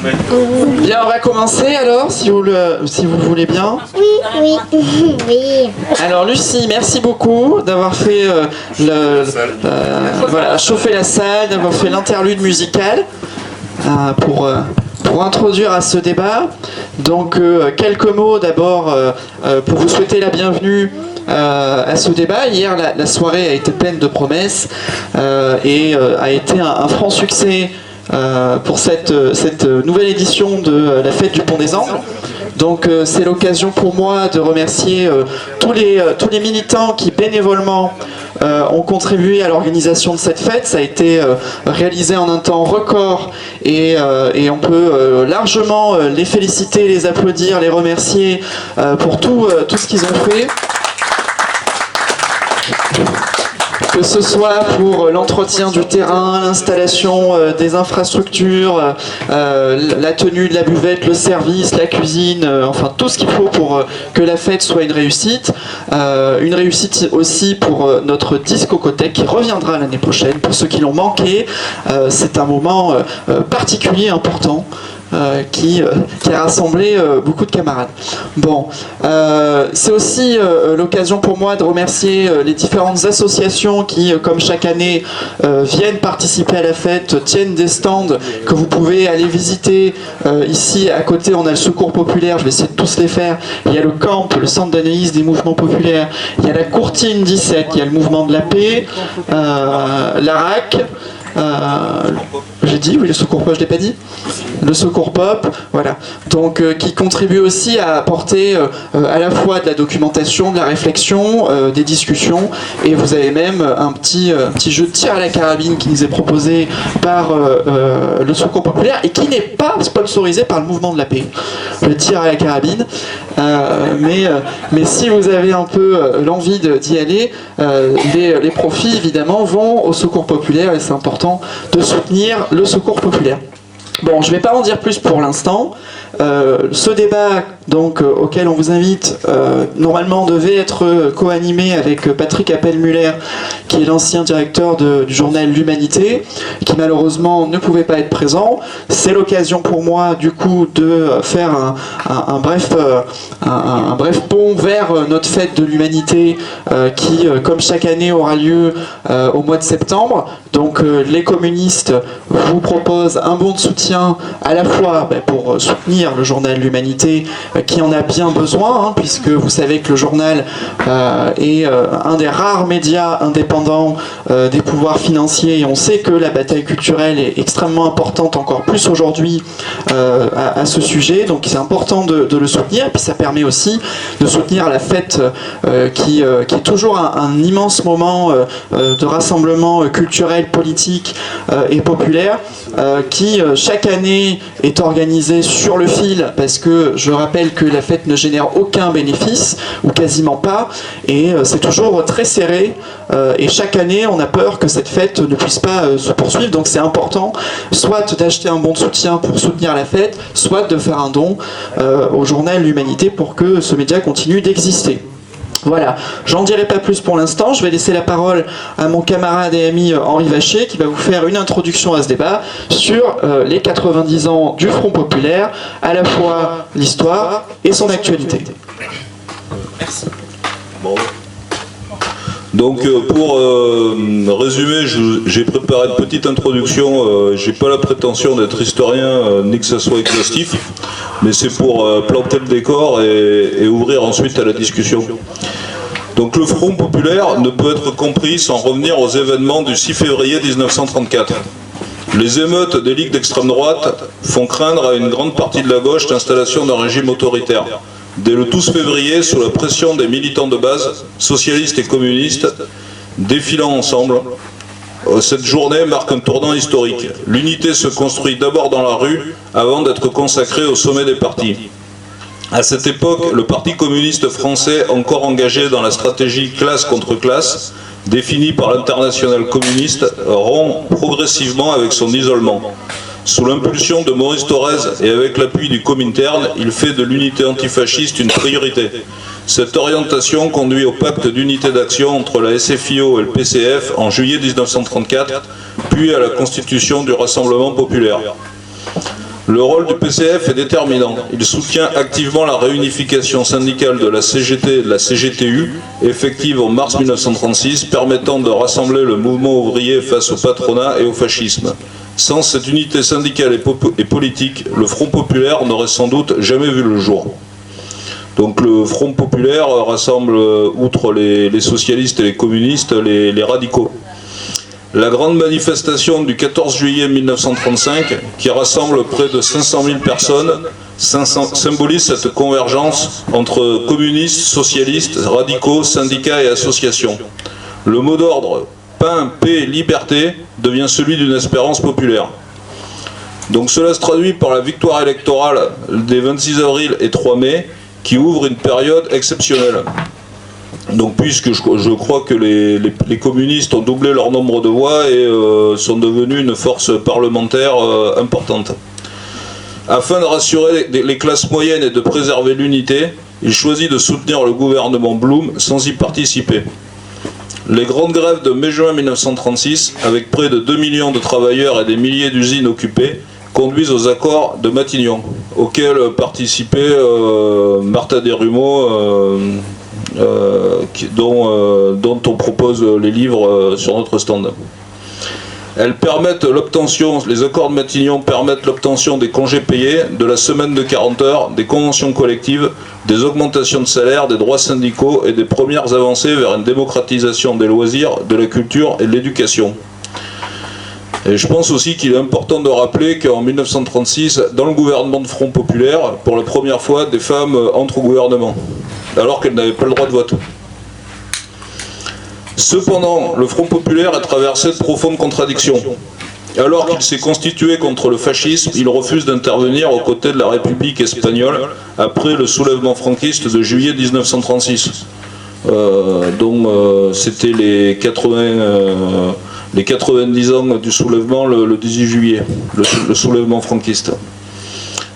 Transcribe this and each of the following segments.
Bien, on va commencer alors, si vous voulez bien. Oui, oui. Alors Lucie, merci beaucoup d'avoir fait voilà, chauffer la salle, d'avoir fait l'interlude musical pour introduire à ce débat. Donc quelques mots d'abord pour vous souhaiter la bienvenue à ce débat. Hier, la soirée a été pleine de promesses et a été un franc succès pour cette nouvelle édition de la fête du Pont des Angles. Donc c'est l'occasion pour moi de remercier tous les militants qui bénévolement ont contribué à l'organisation de cette fête. Ça a été réalisé en un temps record et on peut largement les féliciter, les applaudir, les remercier pour tout ce qu'ils ont fait. Que ce soit pour l'entretien du terrain, l'installation des infrastructures, la tenue de la buvette, le service, la cuisine, enfin tout ce qu'il faut pour que la fête soit une réussite. Une réussite aussi pour notre discothèque qui reviendra l'année prochaine. Pour ceux qui l'ont manqué, c'est un moment particulier, important. Qui a rassemblé beaucoup de camarades. Bon, c'est aussi l'occasion pour moi de remercier les différentes associations qui, comme chaque année, viennent participer à la fête, tiennent des stands que vous pouvez aller visiter. Ici, à côté, on a le Secours Populaire, je vais essayer de tous les faire. Il y a le CAMP, le Centre d'analyse des mouvements populaires. Il y a la Courtine 17, il y a le Mouvement de la Paix, l'ARAC. J'ai dit, oui, le Secours Pop, je l'ai pas dit. Le Secours Pop, voilà. Donc, qui contribue aussi à apporter à la fois de la documentation, de la réflexion, des discussions. Et vous avez même un petit jeu de tir à la carabine qui nous est proposé par le Secours Populaire et qui n'est pas sponsorisé par le Mouvement de la Paix. Le tir à la carabine. Mais si vous avez un peu l'envie d'y aller, les profits, évidemment, vont au Secours Populaire et c'est important de soutenir le Secours Populaire. Bon, je ne vais pas en dire plus pour l'instant. Ce débat donc, auquel on vous invite, normalement devait être co-animé avec Patrick Appel-Muller, qui est l'ancien directeur du journal L'Humanité, qui malheureusement ne pouvait pas être présent. C'est l'occasion pour moi, du coup, de faire un bref pont vers notre fête de l'Humanité, qui, comme chaque année, aura lieu au mois de septembre. Donc, les communistes vous proposent un bon de soutien à la fois pour soutenir le journal L'Humanité, qui en a bien besoin, puisque vous savez que le journal est un des rares médias indépendants des pouvoirs financiers, et on sait que la bataille culturelle est extrêmement importante, encore plus aujourd'hui, à ce sujet, donc c'est important de le soutenir, et puis ça permet aussi de soutenir la fête qui est toujours un immense moment de rassemblement culturel, politique et populaire, qui chaque année est organisée sur le fil, parce que je rappelle que la fête ne génère aucun bénéfice, ou quasiment pas, et c'est toujours très serré, et chaque année on a peur que cette fête ne puisse pas se poursuivre, donc c'est important soit d'acheter un bon de soutien pour soutenir la fête, soit de faire un don au journal L'Humanité pour que ce média continue d'exister. Voilà, j'en dirai pas plus pour l'instant, je vais laisser la parole à mon camarade et ami Henri Vacher qui va vous faire une introduction à ce débat sur les 90 ans du Front Populaire, à la fois l'histoire et son actualité. Merci. Bon. Donc pour résumer, j'ai préparé une petite introduction, j'ai pas la prétention d'être historien ni que ça soit exhaustif, mais c'est pour planter le décor et ouvrir ensuite à la discussion. Donc le Front Populaire ne peut être compris sans revenir aux événements du 6 février 1934. Les émeutes des ligues d'extrême droite font craindre à une grande partie de la gauche l'installation d'un régime autoritaire. Dès le 12 février, sous la pression des militants de base, socialistes et communistes, défilant ensemble, cette journée marque un tournant historique. L'unité se construit d'abord dans la rue, avant d'être consacrée au sommet des partis. À cette époque, le Parti communiste français, encore engagé dans la stratégie classe contre classe, définie par l'internationale communiste, rompt progressivement avec son isolement. Sous l'impulsion de Maurice Thorez et avec l'appui du Comintern, il fait de l'unité antifasciste une priorité. Cette orientation conduit au pacte d'unité d'action entre la SFIO et le PCF en juillet 1934, puis à la constitution du Rassemblement populaire. Le rôle du PCF est déterminant. Il soutient activement la réunification syndicale de la CGT et de la CGTU, effective en mars 1936, permettant de rassembler le mouvement ouvrier face au patronat et au fascisme. Sans cette unité syndicale et politique, le Front populaire n'aurait sans doute jamais vu le jour. Donc le Front populaire rassemble, outre les socialistes et les communistes, les radicaux. La grande manifestation du 14 juillet 1935, qui rassemble près de 500 000 personnes, symbolise cette convergence entre communistes, socialistes, radicaux, syndicats et associations. Le mot d'ordre « pain, paix, liberté » devient celui d'une espérance populaire. Donc cela se traduit par la victoire électorale des 26 avril et 3 mai, qui ouvre une période exceptionnelle. Donc puisque je crois que les communistes ont doublé leur nombre de voix et sont devenus une force parlementaire importante. Afin de rassurer les classes moyennes et de préserver l'unité, il choisit de soutenir le gouvernement Blum sans y participer. Les grandes grèves de mai-juin 1936, avec près de 2 millions de travailleurs et des milliers d'usines occupées, conduisent aux accords de Matignon, auxquels participait Martha Desrumaux, dont on propose les livres sur notre stand. Elles permettent l'obtention, les accords de Matignon permettent l'obtention des congés payés, de la semaine de 40 heures, des conventions collectives, des augmentations de salaire, des droits syndicaux et des premières avancées vers une démocratisation des loisirs, de la culture et de l'éducation. Et je pense aussi qu'il est important de rappeler qu'en 1936, dans le gouvernement de Front populaire, pour la première fois, des femmes entrent au gouvernement, alors qu'elles n'avaient pas le droit de vote. Cependant, le Front populaire a traversé de profondes contradictions. Alors qu'il s'est constitué contre le fascisme, il refuse d'intervenir aux côtés de la République espagnole après le soulèvement franquiste de juillet 1936. C'était les 90 ans du soulèvement le 18 juillet, le soulèvement franquiste.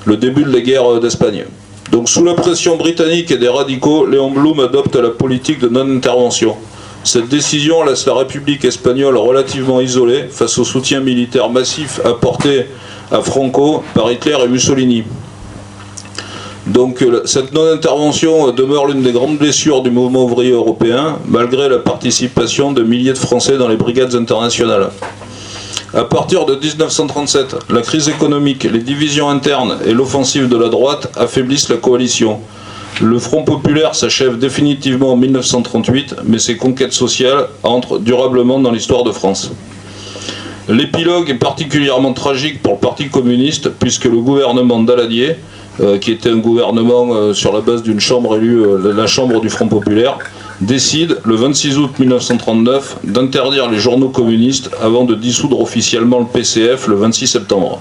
Le début de la guerre d'Espagne. Donc sous la pression britannique et des radicaux, Léon Blum adopte la politique de non-intervention. Cette décision laisse la République espagnole relativement isolée face au soutien militaire massif apporté à Franco par Hitler et Mussolini. Donc cette non-intervention demeure l'une des grandes blessures du mouvement ouvrier européen, malgré la participation de milliers de Français dans les brigades internationales. À partir de 1937, la crise économique, les divisions internes et l'offensive de la droite affaiblissent la coalition. Le Front populaire s'achève définitivement en 1938, mais ses conquêtes sociales entrent durablement dans l'histoire de France. L'épilogue est particulièrement tragique pour le Parti communiste, puisque le gouvernement Daladier, qui était un gouvernement sur la base d'une chambre élue, la chambre du Front populaire, décide, le 26 août 1939, d'interdire les journaux communistes avant de dissoudre officiellement le PCF le 26 septembre.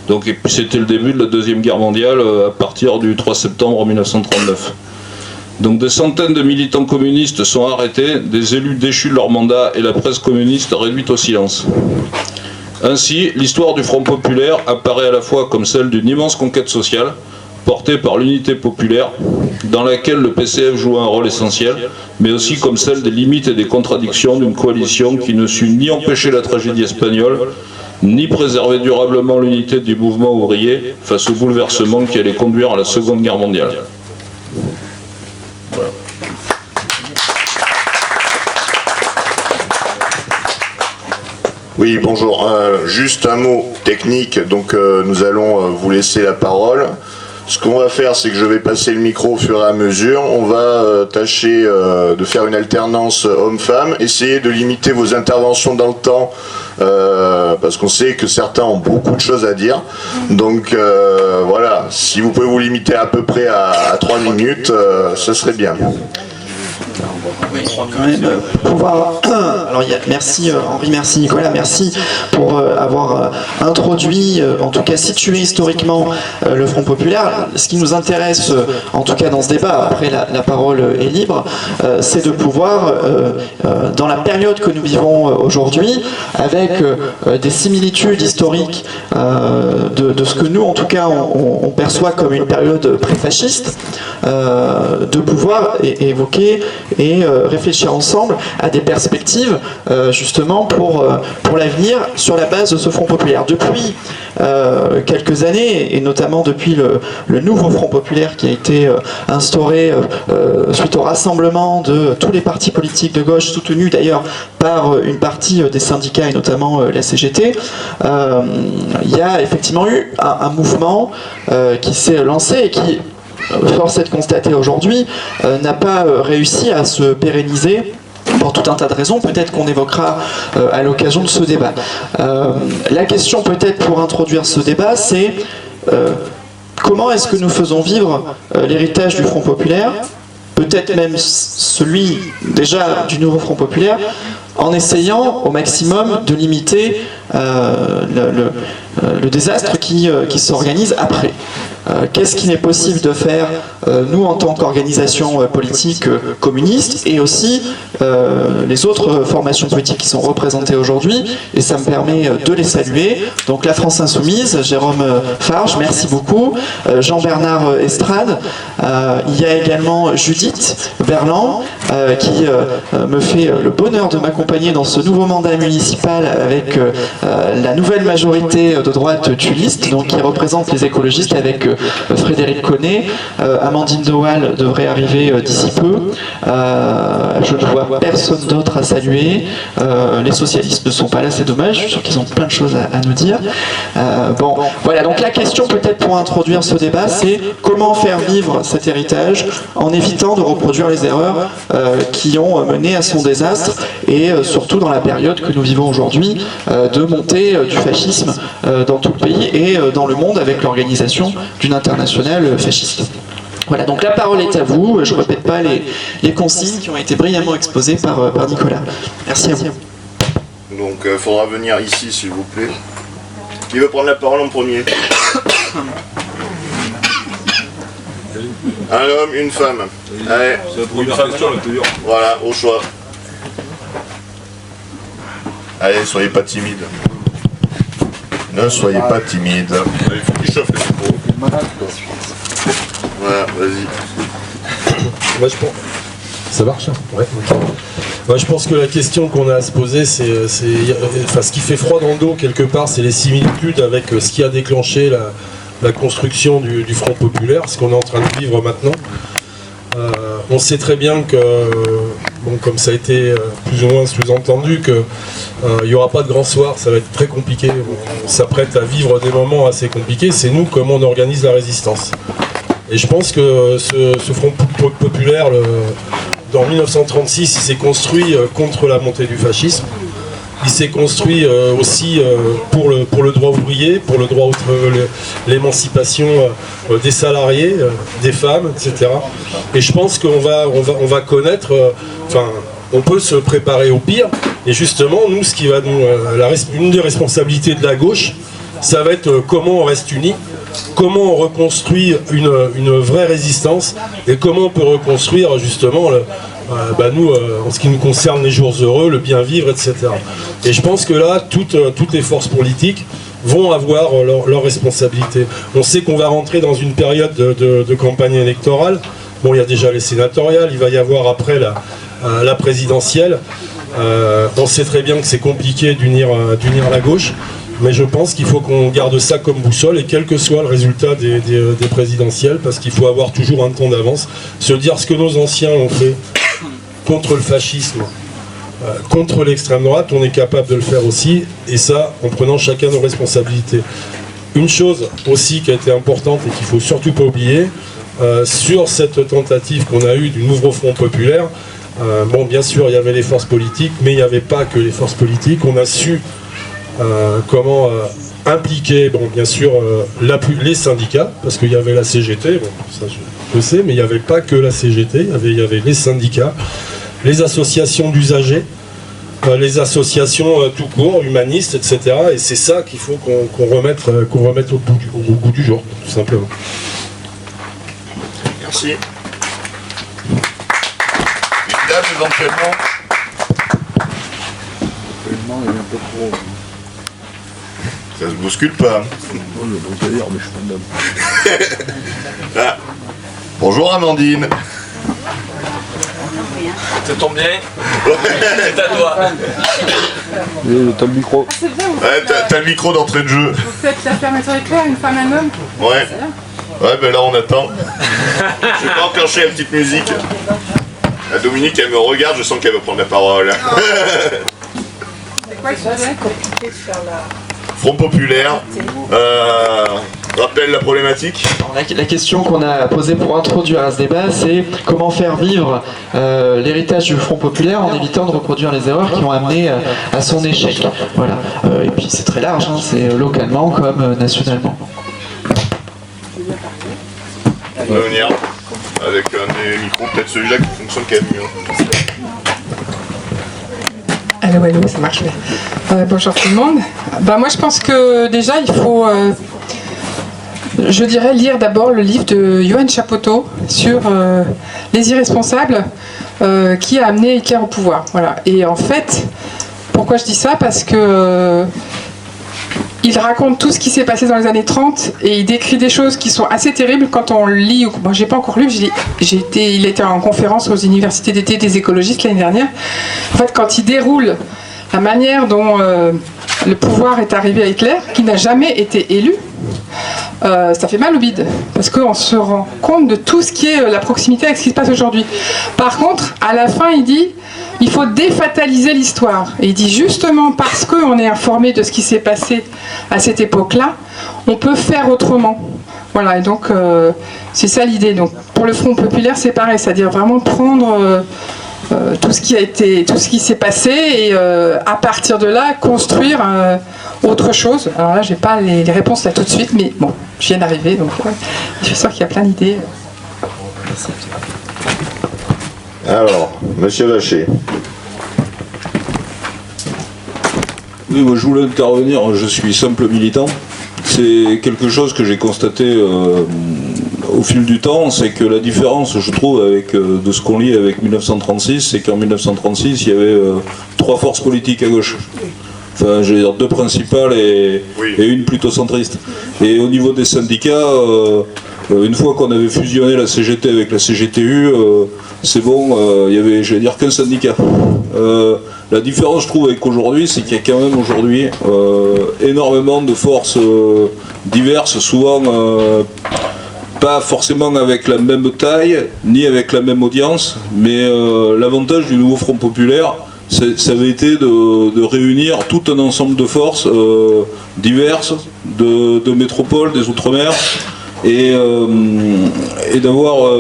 Donc, et puis c'était le début de la Deuxième Guerre mondiale à partir du 3 septembre 1939. Donc des centaines de militants communistes sont arrêtés, des élus déchus de leur mandat et la presse communiste réduite au silence. Ainsi, l'histoire du Front populaire apparaît à la fois comme celle d'une immense conquête sociale, portée par l'unité populaire, dans laquelle le PCF joue un rôle essentiel, mais aussi comme celle des limites et des contradictions d'une coalition qui ne sut ni empêcher la tragédie espagnole, ni préserver durablement l'unité du mouvement ouvrier face au bouleversement qui allait conduire à la Seconde Guerre mondiale. Voilà. Oui, bonjour. Juste un mot technique, donc nous allons vous laisser la parole. Ce qu'on va faire, c'est que je vais passer le micro au fur et à mesure. On va tâcher de faire une alternance homme-femme, essayer de limiter vos interventions dans le temps, parce qu'on sait que certains ont beaucoup de choses à dire. Donc voilà, si vous pouvez vous limiter à peu près à 3 minutes, ce serait bien. Oui, quand même pouvoir. Alors, merci Henri, merci Nicolas, merci pour avoir introduit, en tout cas situé historiquement le Front populaire. Ce qui nous intéresse, en tout cas dans ce débat, après la parole est libre, c'est de pouvoir, dans la période que nous vivons aujourd'hui, avec des similitudes historiques de ce que nous, en tout cas, on perçoit comme une période pré-fasciste, de pouvoir évoquer et et réfléchir ensemble à des perspectives justement pour l'avenir sur la base de ce Front populaire. Depuis quelques années, et notamment depuis le nouveau Front populaire qui a été instauré suite au rassemblement de tous les partis politiques de gauche, soutenus d'ailleurs par une partie des syndicats et notamment la CGT, il y a effectivement eu un mouvement qui s'est lancé et qui, force est de constater aujourd'hui, n'a pas réussi à se pérenniser pour tout un tas de raisons, peut-être qu'on évoquera à l'occasion de ce débat. La question peut-être pour introduire ce débat, c'est comment est-ce que nous faisons vivre l'héritage du Front populaire, peut-être même celui déjà du nouveau Front populaire, en essayant au maximum de limiter le désastre qui s'organise après. Qu'est-ce qu'il est possible de faire, nous en tant qu'organisation politique communiste, et aussi les autres formations politiques qui sont représentées aujourd'hui, et ça me permet de les saluer. Donc la France Insoumise, Jérôme Farge, merci beaucoup, Jean-Bernard Estrade, il y a également Judith Berland, qui me fait le bonheur de m'accompagner dans ce nouveau mandat municipal avec la nouvelle majorité de droite tuliste, donc qui représente les écologistes avec Frédéric Connet. Amandine Doal devrait arriver d'ici peu. Je ne vois personne d'autre à saluer. Les socialistes ne sont pas là, c'est dommage. Je suis sûr qu'ils ont plein de choses à nous dire. Bon, voilà, donc la question peut-être pour introduire ce débat, c'est comment faire vivre cet héritage en évitant de reproduire les erreurs qui ont mené à son désastre, et surtout dans la période que nous vivons aujourd'hui de montée du fascisme dans tout le pays et dans le monde avec l'organisation d'une internationale fasciste. Voilà, donc la parole est à vous. Je ne répète pas les consignes qui ont été brillamment exposées par Nicolas. Merci à vous. Donc il faudra venir ici s'il vous plaît. Qui veut prendre la parole en premier? Un homme, une femme. Allez, voilà, au choix. Allez, soyez pas timide. Ne soyez pas timide. Il faut qu'il chauffe les micros. Voilà, vas-y. Moi, je pense... Ça marche, hein? Ouais. Moi, je pense que la question qu'on a à se poser, c'est ce qui fait froid dans le dos quelque part, c'est les similitudes avec ce qui a déclenché la construction du Front populaire, ce qu'on est en train de vivre maintenant. On sait très bien que, bon, comme ça a été plus ou moins sous-entendu, qu'il n'y aura pas de grand soir, ça va être très compliqué. On s'apprête à vivre des moments assez compliqués. C'est nous comment on organise la résistance. Et je pense que ce Front populaire, dans 1936, il s'est construit contre la montée du fascisme. Il s'est construit aussi pour le droit ouvrier, pour le droit l'émancipation des salariés, des femmes, etc. Et je pense qu'on va connaître, on peut se préparer au pire. Et justement, nous, ce qui va une des responsabilités de la gauche, ça va être comment on reste unis, comment on reconstruit une vraie résistance, et comment on peut reconstruire justement nous, en ce qui nous concerne, les jours heureux, le bien vivre, etc. Et je pense que là, toutes les forces politiques vont avoir leur responsabilité. On sait qu'on va rentrer dans une période de campagne électorale. Bon, il y a déjà les sénatoriales, il va y avoir après la présidentielle. On sait très bien que c'est compliqué d'unir la gauche, mais je pense qu'il faut qu'on garde ça comme boussole, et quel que soit le résultat des présidentielles, parce qu'il faut avoir toujours un temps d'avance, se dire ce que nos anciens ont fait contre le fascisme, contre l'extrême droite, on est capable de le faire aussi, et ça en prenant chacun nos responsabilités. Une chose aussi qui a été importante et qu'il ne faut surtout pas oublier, sur cette tentative qu'on a eue du nouveau Front populaire, bon, bien sûr il y avait les forces politiques, mais il n'y avait pas que les forces politiques. On a su comment impliquer, bon, bien sûr les syndicats, parce qu'il y avait la CGT, bon, ça je le sais, mais il n'y avait pas que la CGT, il y avait les syndicats, les associations d'usagers, les associations tout court, humanistes, etc. Et c'est ça qu'il faut qu'on remette au bout du jour, tout simplement. Merci. Une dame éventuellement. Ça se bouscule pas. Ah. Bonjour Amandine. Ça tombe bien. C'est à toi. T'as le micro. Ouais, t'as le micro d'entrée de jeu. Vous faites la fermeture éclair, une femme, un homme. Ouais. Ouais, ben là on attend. Je vais pas enclencher la petite musique. La Dominique, elle me regarde, je sens qu'elle va prendre la parole. C'est quoi le sujet? Front populaire. Rappelle la problématique. Alors, la question qu'on a posée pour introduire à ce débat, c'est comment faire vivre l'héritage du Front populaire en évitant de reproduire les erreurs qui ont amené à son échec. Voilà. Et puis c'est très large, hein, c'est localement comme nationalement. On va venir avec un des micros, peut-être celui-là qui fonctionne quand même mieux. Allô, allô, ça marche bien. Bonjour tout le monde. Moi je pense que déjà il faut, je dirais, lire d'abord le livre de Yoann Chapotto sur les irresponsables qui a amené Hitler au pouvoir. Voilà. Et en fait, pourquoi je dis ça? Parce que il raconte tout ce qui s'est passé dans les années 30 et il décrit des choses qui sont assez terribles quand on lit. Moi, j'ai pas encore lu, il était en conférence aux universités d'été des écologistes l'année dernière. En fait, quand il déroule la manière dont le pouvoir est arrivé à Hitler, qui n'a jamais été élu, ça fait mal au bide, parce qu'on se rend compte de tout ce qui est la proximité avec ce qui se passe aujourd'hui. Par contre, à la fin, il dit il faut défataliser l'histoire. Et il dit justement parce qu'on est informé de ce qui s'est passé à cette époque-là, on peut faire autrement. Voilà, et donc c'est ça l'idée. Donc pour le Front populaire, c'est pareil, c'est-à-dire vraiment prendre tout ce qui a été, tout ce qui s'est passé et à partir de là construire autre chose. Alors là, j'ai pas les réponses là tout de suite, mais bon, je viens d'arriver, donc je suis sûre qu'il y a plein d'idées. Alors, Monsieur Vacher. Oui, moi je voulais intervenir, je suis simple militant. C'est quelque chose que j'ai constaté au fil du temps, c'est que la différence, je trouve, avec de ce qu'on lit avec 1936, c'est qu'en 1936, il y avait 3 forces politiques à gauche. Enfin, je veux dire, 2 principales et une plutôt centriste. Et au niveau des syndicats, une fois qu'on avait fusionné la CGT avec la CGTU, c'est bon, il y avait, je vais dire, qu'un syndicat. La différence, je trouve, avec aujourd'hui, c'est qu'il y a quand même aujourd'hui énormément de forces diverses, souvent pas forcément avec la même taille, ni avec la même audience, mais l'avantage du nouveau Front populaire, ça avait été de réunir tout un ensemble de forces diverses, de métropoles, des Outre-mer, et d'avoir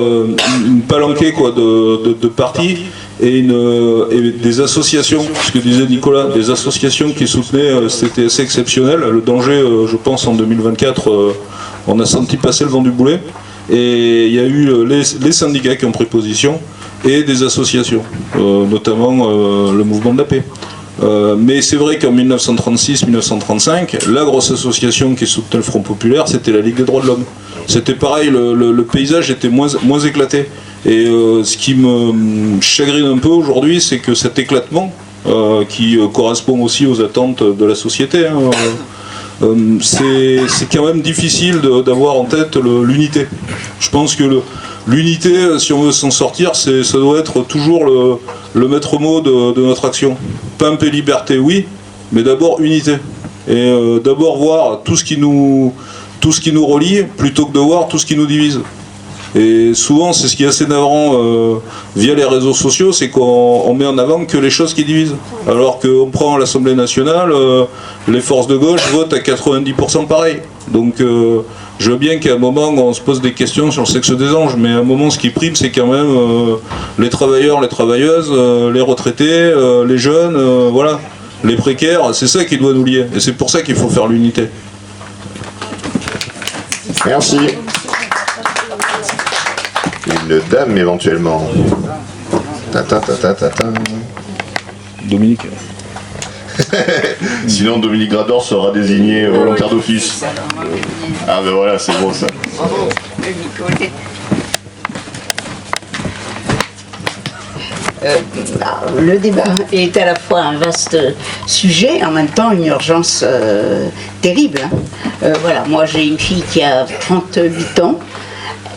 une palanquée quoi, de partis et des associations, ce que disait Nicolas, des associations qui soutenaient, c'était assez exceptionnel. Le danger, je pense, en 2024, on a senti passer le vent du boulet, et il y a eu les syndicats qui ont pris position, et des associations, notamment le mouvement de la paix. Mais c'est vrai qu'en 1936-1935, la grosse association qui soutenait le Front populaire, c'était la Ligue des droits de l'homme. C'était pareil, le paysage était moins éclaté. Et ce qui me chagrine un peu aujourd'hui, c'est que cet éclatement, qui correspond aussi aux attentes de la société, c'est quand même difficile d'avoir en tête l'unité. Je pense que l'unité, si on veut s'en sortir, ça doit être toujours le maître mot de notre action. Paix et liberté, oui, mais d'abord unité. Et d'abord voir tout ce qui nous relie, plutôt que de voir tout ce qui nous divise. Et souvent, c'est ce qui est assez navrant via les réseaux sociaux, c'est qu'on met en avant que les choses qui divisent. Alors qu'on prend l'Assemblée nationale, les forces de gauche votent à 90% pareil. Donc je veux bien qu'à un moment on se pose des questions sur le sexe des anges, mais à un moment ce qui prime c'est quand même les travailleurs, les travailleuses, les retraités, les jeunes, voilà, les précaires, c'est ça qui doit nous lier. Et c'est pour ça qu'il faut faire l'unité. Merci. Une dame éventuellement. Dominique. Sinon Dominique Grador sera désigné volontaire d'office. Ah ben voilà, c'est bon ça. Le débat est à la fois un vaste sujet, en même temps une urgence terrible. Voilà, moi j'ai une fille qui a 38 ans.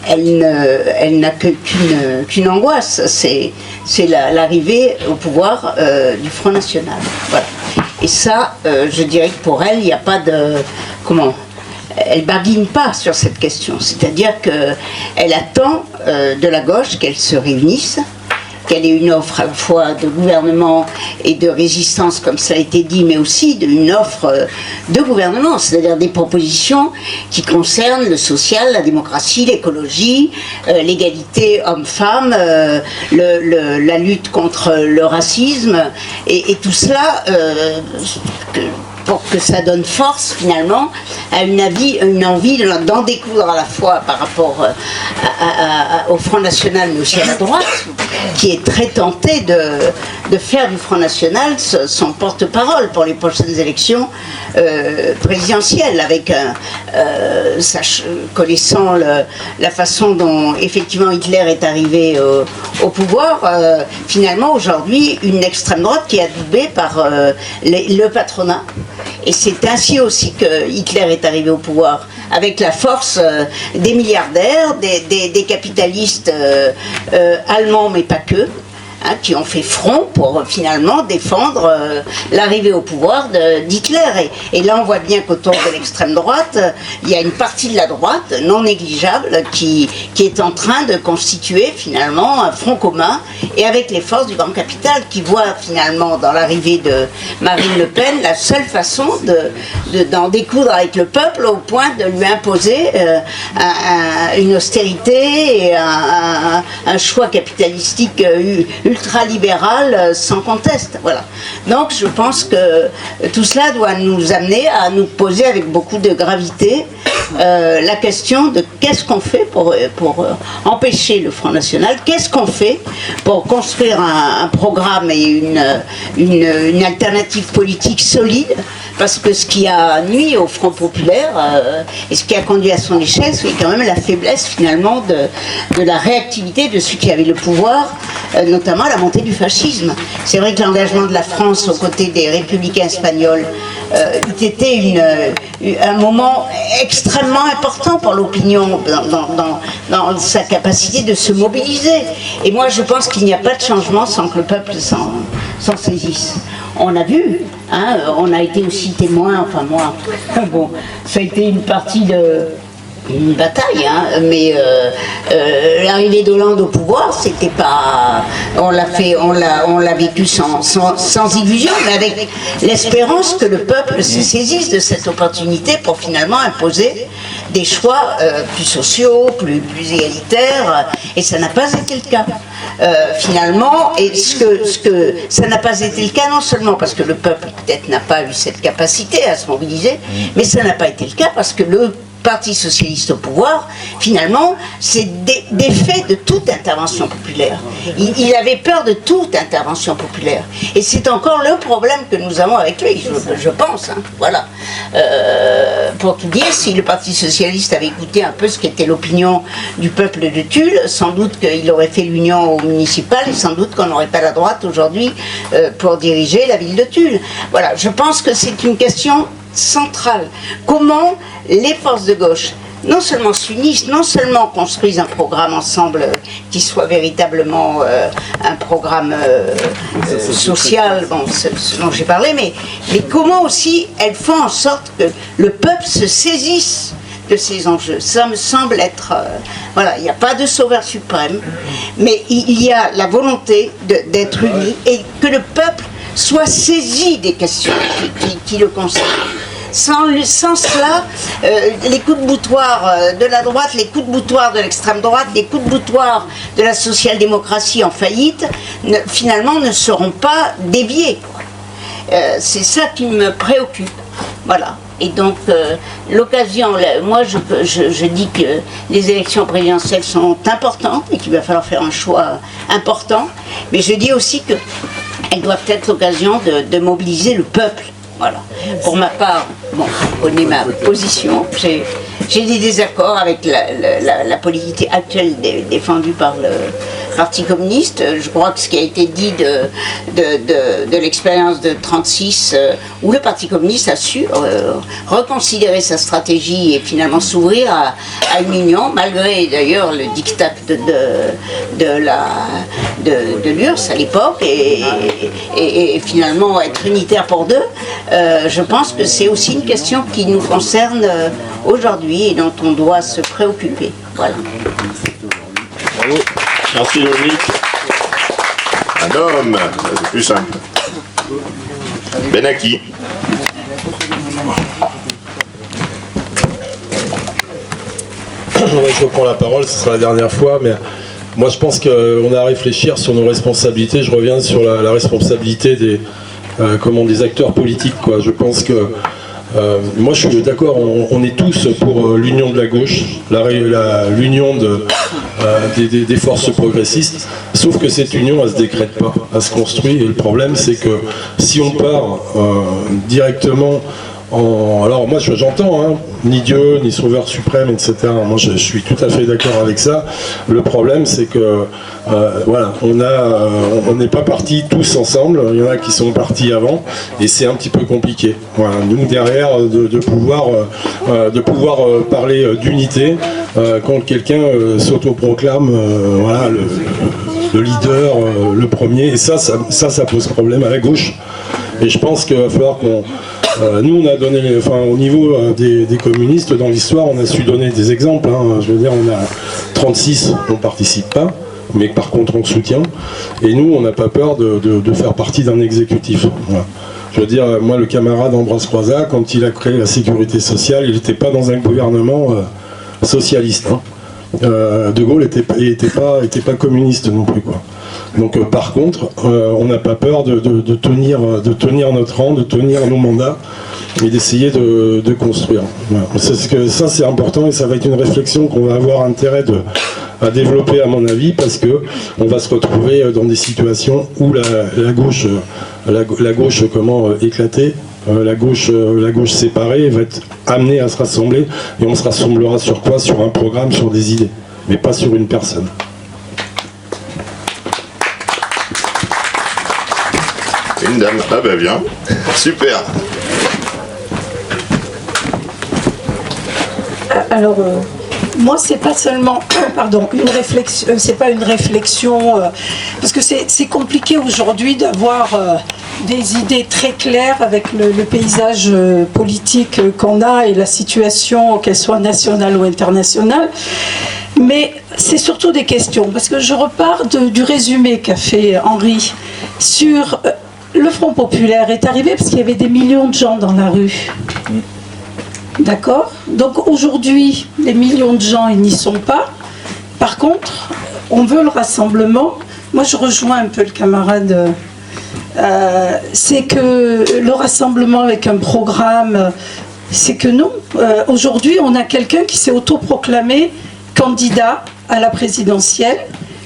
elle n'a qu'une angoisse, c'est l'arrivée au pouvoir du Front National. Voilà. Et ça, je dirais que pour elle, il n'y a pas de... Elle barguine pas sur cette question. C'est-à-dire qu'elle attend de la gauche qu'elle se réunisse, qu'elle ait une offre à la fois de gouvernement et de résistance, comme ça a été dit, mais aussi une offre de gouvernement, c'est-à-dire des propositions qui concernent le social, la démocratie, l'écologie, l'égalité homme-femme, la lutte contre le racisme, et tout cela pour que ça donne force finalement à une envie d'en découdre à la fois par rapport au Front National mais aussi à la droite, qui est très tentée de faire du Front National son porte-parole pour les prochaines élections présidentielles, avec connaissant la façon dont effectivement Hitler est arrivé au pouvoir, finalement aujourd'hui une extrême droite qui est adoubée par le patronat. Et c'est ainsi aussi que Hitler est arrivé au pouvoir, avec la force des milliardaires, des capitalistes allemands, mais pas que, qui ont fait front pour finalement défendre l'arrivée au pouvoir d'Hitler. Et là, on voit bien qu'autour de l'extrême droite, il y a une partie de la droite non négligeable qui est en train de constituer finalement un front commun, et avec les forces du grand capital qui voient finalement dans l'arrivée de Marine Le Pen la seule façon d'en découdre avec le peuple, au point de lui imposer une austérité et un choix capitalistique ultralibéral sans conteste. Voilà. Donc je pense que tout cela doit nous amener à nous poser avec beaucoup de gravité la question de qu'est-ce qu'on fait pour empêcher le Front National, qu'est-ce qu'on fait pour construire un programme et une alternative politique solide, parce que ce qui a nui au Front Populaire et ce qui a conduit à son échec, c'est quand même la faiblesse finalement de la réactivité de ceux qui avaient le pouvoir, notamment la montée du fascisme. C'est vrai que l'engagement de la France aux côtés des républicains espagnols eût été un moment extrêmement important pour l'opinion dans sa capacité de se mobiliser. Et moi je pense qu'il n'y a pas de changement sans que le peuple s'en saisisse. On a vu, on a été aussi témoin, enfin moi, bon, ça a été une partie une bataille, mais l'arrivée d'Hollande au pouvoir, c'était pas, on l'a vécu sans illusion, mais avec l'espérance que le peuple se saisisse de cette opportunité pour finalement imposer des choix plus sociaux, plus égalitaires, et ça n'a pas été le cas. Finalement, et ça n'a pas été le cas, non seulement parce que le peuple peut-être n'a pas eu cette capacité à se mobiliser, mais ça n'a pas été le cas parce que le Parti socialiste au pouvoir, finalement, c'est défait de toute intervention populaire. Il avait peur de toute intervention populaire. Et c'est encore le problème que nous avons avec lui, je pense. Voilà. Pour tout dire, si le Parti socialiste avait écouté un peu ce qu'était l'opinion du peuple de Tulle, sans doute qu'il aurait fait l'union au municipal, et sans doute qu'on n'aurait pas la droite aujourd'hui pour diriger la ville de Tulle. Voilà. Je pense que c'est une question centrale. Comment les forces de gauche non seulement s'unissent, non seulement construisent un programme ensemble qui soit véritablement un programme social, bon, ce dont j'ai parlé, mais comment aussi elles font en sorte que le peuple se saisisse de ces enjeux. Ça me semble être... voilà, il n'y a pas de sauveur suprême, mais il y a la volonté d'être unis et que le peuple soit saisi des questions qui le concernent. Sans cela, les coups de boutoir de la droite, les coups de boutoir de l'extrême droite, les coups de boutoir de la social-démocratie en faillite, finalement ne seront pas déviés. C'est ça qui me préoccupe. Voilà. Et donc, l'occasion, moi je dis que les élections présidentielles sont importantes et qu'il va falloir faire un choix important, mais je dis aussi qu'elles doivent être l'occasion de mobiliser le peuple. Voilà. Pour ma part, bon, vous connaissez ma position, j'ai des désaccords avec la politique actuelle défendue par Parti communiste. Je crois que ce qui a été dit de l'expérience de 36, où le Parti communiste a su reconsidérer sa stratégie et finalement s'ouvrir à une union, malgré d'ailleurs le diktat de l'URSS à l'époque, et finalement être unitaire pour deux. Je pense que c'est aussi une question qui nous concerne aujourd'hui et dont on doit se préoccuper. Voilà. Bravo. Merci Dominique. Un homme, c'est plus simple. Benaki. Je reprends la parole, ce sera la dernière fois, mais moi je pense qu'on a à réfléchir sur nos responsabilités. Je reviens sur la responsabilité des acteurs politiques, quoi. Je pense que moi je suis d'accord, on est tous pour l'union de la gauche, l'union des forces progressistes, sauf que cette union elle se décrète pas, elle se construit, et le problème c'est que si on part directement alors moi j'entends, hein, ni Dieu, ni Sauveur suprême, etc. Moi je suis tout à fait d'accord avec ça. Le problème c'est que voilà, on n'est pas partis tous ensemble, il y en a qui sont partis avant, et c'est un petit peu compliqué. Voilà, nous derrière de pouvoir parler d'unité quand quelqu'un s'autoproclame voilà, le leader, le premier, et ça pose problème à la gauche. Et je pense qu'il va falloir qu'on... nous, on a donné, au niveau des communistes, dans l'histoire, on a su donner des exemples. Hein. Je veux dire, on a 36, on ne participe pas, mais par contre, on soutient. Et nous, on n'a pas peur de faire partie d'un exécutif. Voilà. Je veux dire, moi, le camarade Ambroise Croizat, quand il a créé la sécurité sociale, il n'était pas dans un gouvernement socialiste. Hein. De Gaulle n'était pas communiste non plus, quoi. Donc par contre, on n'a pas peur de tenir notre rang, de tenir nos mandats et d'essayer de construire. Voilà. Ça c'est important, et ça va être une réflexion qu'on va avoir intérêt à développer, à mon avis, parce que on va se retrouver dans des situations où la gauche éclatée, la gauche séparée va être amenée à se rassembler, et on se rassemblera sur quoi? Sur un programme, sur des idées, mais pas sur une personne. Une dame. Ah bah bien. Super. Alors, moi, c'est pas seulement, une réflexion, c'est pas une réflexion, parce que c'est compliqué aujourd'hui d'avoir des idées très claires avec le paysage politique qu'on a et la situation, qu'elle soit nationale ou internationale. Mais c'est surtout des questions, parce que je repars du résumé qu'a fait Henri sur le Front populaire est arrivé parce qu'il y avait des millions de gens dans la rue. D'accord? Donc aujourd'hui, les millions de gens, ils n'y sont pas. Par contre, on veut le rassemblement. Moi, je rejoins un peu le camarade. C'est que le rassemblement avec un programme, c'est que non. Aujourd'hui, on a quelqu'un qui s'est autoproclamé candidat à la présidentielle.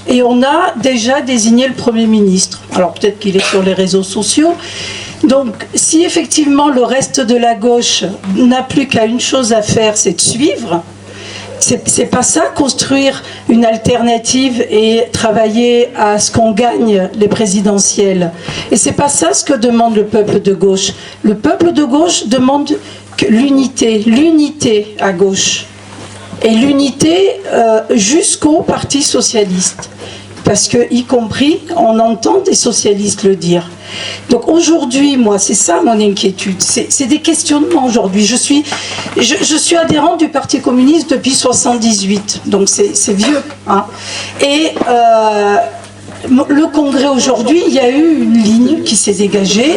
Et on a déjà désigné le Premier ministre. Alors peut-être qu'il est sur les réseaux sociaux. Donc si effectivement le reste de la gauche n'a plus qu'à une chose à faire, c'est de suivre. C'est pas ça, construire une alternative et travailler à ce qu'on gagne les présidentielles. Et c'est pas ça ce que demande le peuple de gauche. Le peuple de gauche demande l'unité à gauche. Et l'unité jusqu'au Parti socialiste. Parce que, y compris, on entend des socialistes le dire. Donc aujourd'hui, moi, c'est ça mon inquiétude. C'est des questionnements aujourd'hui. Je suis adhérente du Parti communiste depuis 1978. Donc c'est vieux. Hein. Et le congrès aujourd'hui, il y a eu une ligne qui s'est dégagée.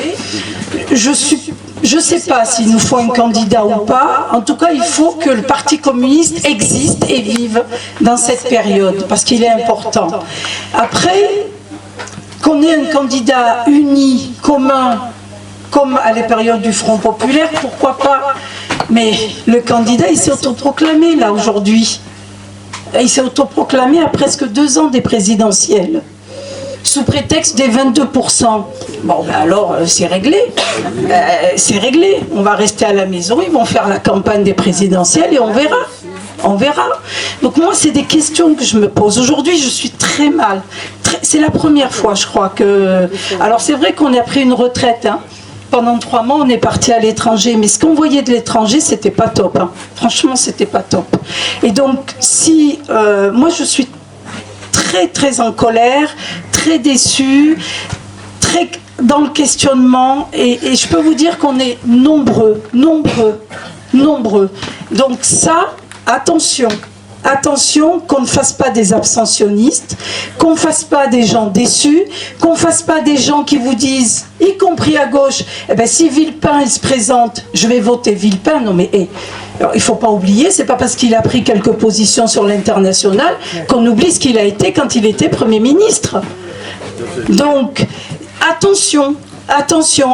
Je ne sais pas s'il nous faut un candidat ou pas. En tout cas, il faut que le Parti communiste existe et vive dans cette période, parce qu'il est important. Après, qu'on ait un candidat uni, commun, comme à la période du Front populaire, pourquoi pas? Mais le candidat, il s'est autoproclamé, là, aujourd'hui. Il s'est autoproclamé à presque 2 ans des présidentielles. Sous prétexte des 22%. Bon, ben alors, c'est réglé. C'est réglé. On va rester à la maison, ils vont faire la campagne des présidentielles et on verra. On verra. Donc moi, c'est des questions que je me pose. Aujourd'hui, je suis très mal. C'est la première fois, je crois, que... Alors c'est vrai qu'on a pris une retraite, hein. Pendant 3 mois, on est parti à l'étranger, mais ce qu'on voyait de l'étranger, c'était pas top. Hein. Franchement, c'était pas top. Et donc, si moi, je suis très, très en colère, très déçue, très dans le questionnement, et je peux vous dire qu'on est nombreux. Donc ça, attention. Attention qu'on ne fasse pas des abstentionnistes, qu'on ne fasse pas des gens déçus, qu'on ne fasse pas des gens qui vous disent, y compris à gauche, eh ben, si Villepin il se présente, je vais voter Villepin. Non mais alors, il ne faut pas oublier, c'est pas parce qu'il a pris quelques positions sur l'international qu'on oublie ce qu'il a été quand il était Premier ministre. Donc, attention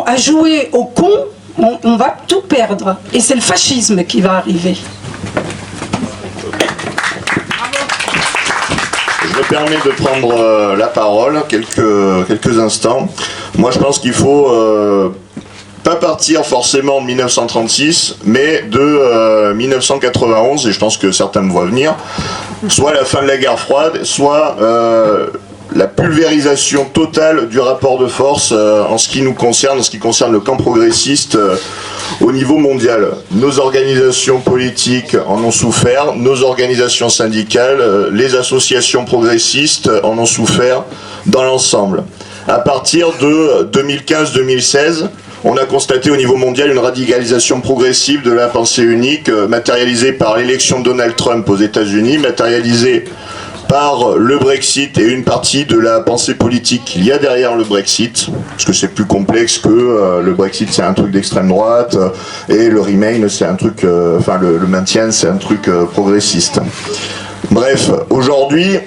à jouer au con, on va tout perdre. Et c'est le fascisme qui va arriver. Je me permets de prendre la parole quelques instants. Moi, je pense qu'il faut pas partir forcément de 1936, mais de 1991, et je pense que certains me voient venir, soit la fin de la guerre froide, soit la pulvérisation totale du rapport de force en ce qui nous concerne, en ce qui concerne le camp progressiste au niveau mondial. Nos organisations politiques en ont souffert, nos organisations syndicales, les associations progressistes en ont souffert dans l'ensemble. À partir de 2015-2016, on a constaté au niveau mondial une radicalisation progressive de la pensée unique, matérialisée par l'élection de Donald Trump aux États-Unis, matérialisée par le Brexit et une partie de la pensée politique qu'il y a derrière le Brexit, parce que c'est plus complexe que le Brexit, c'est un truc d'extrême droite, et le Remain, c'est un truc, le maintien, c'est un truc progressiste. Bref, aujourd'hui,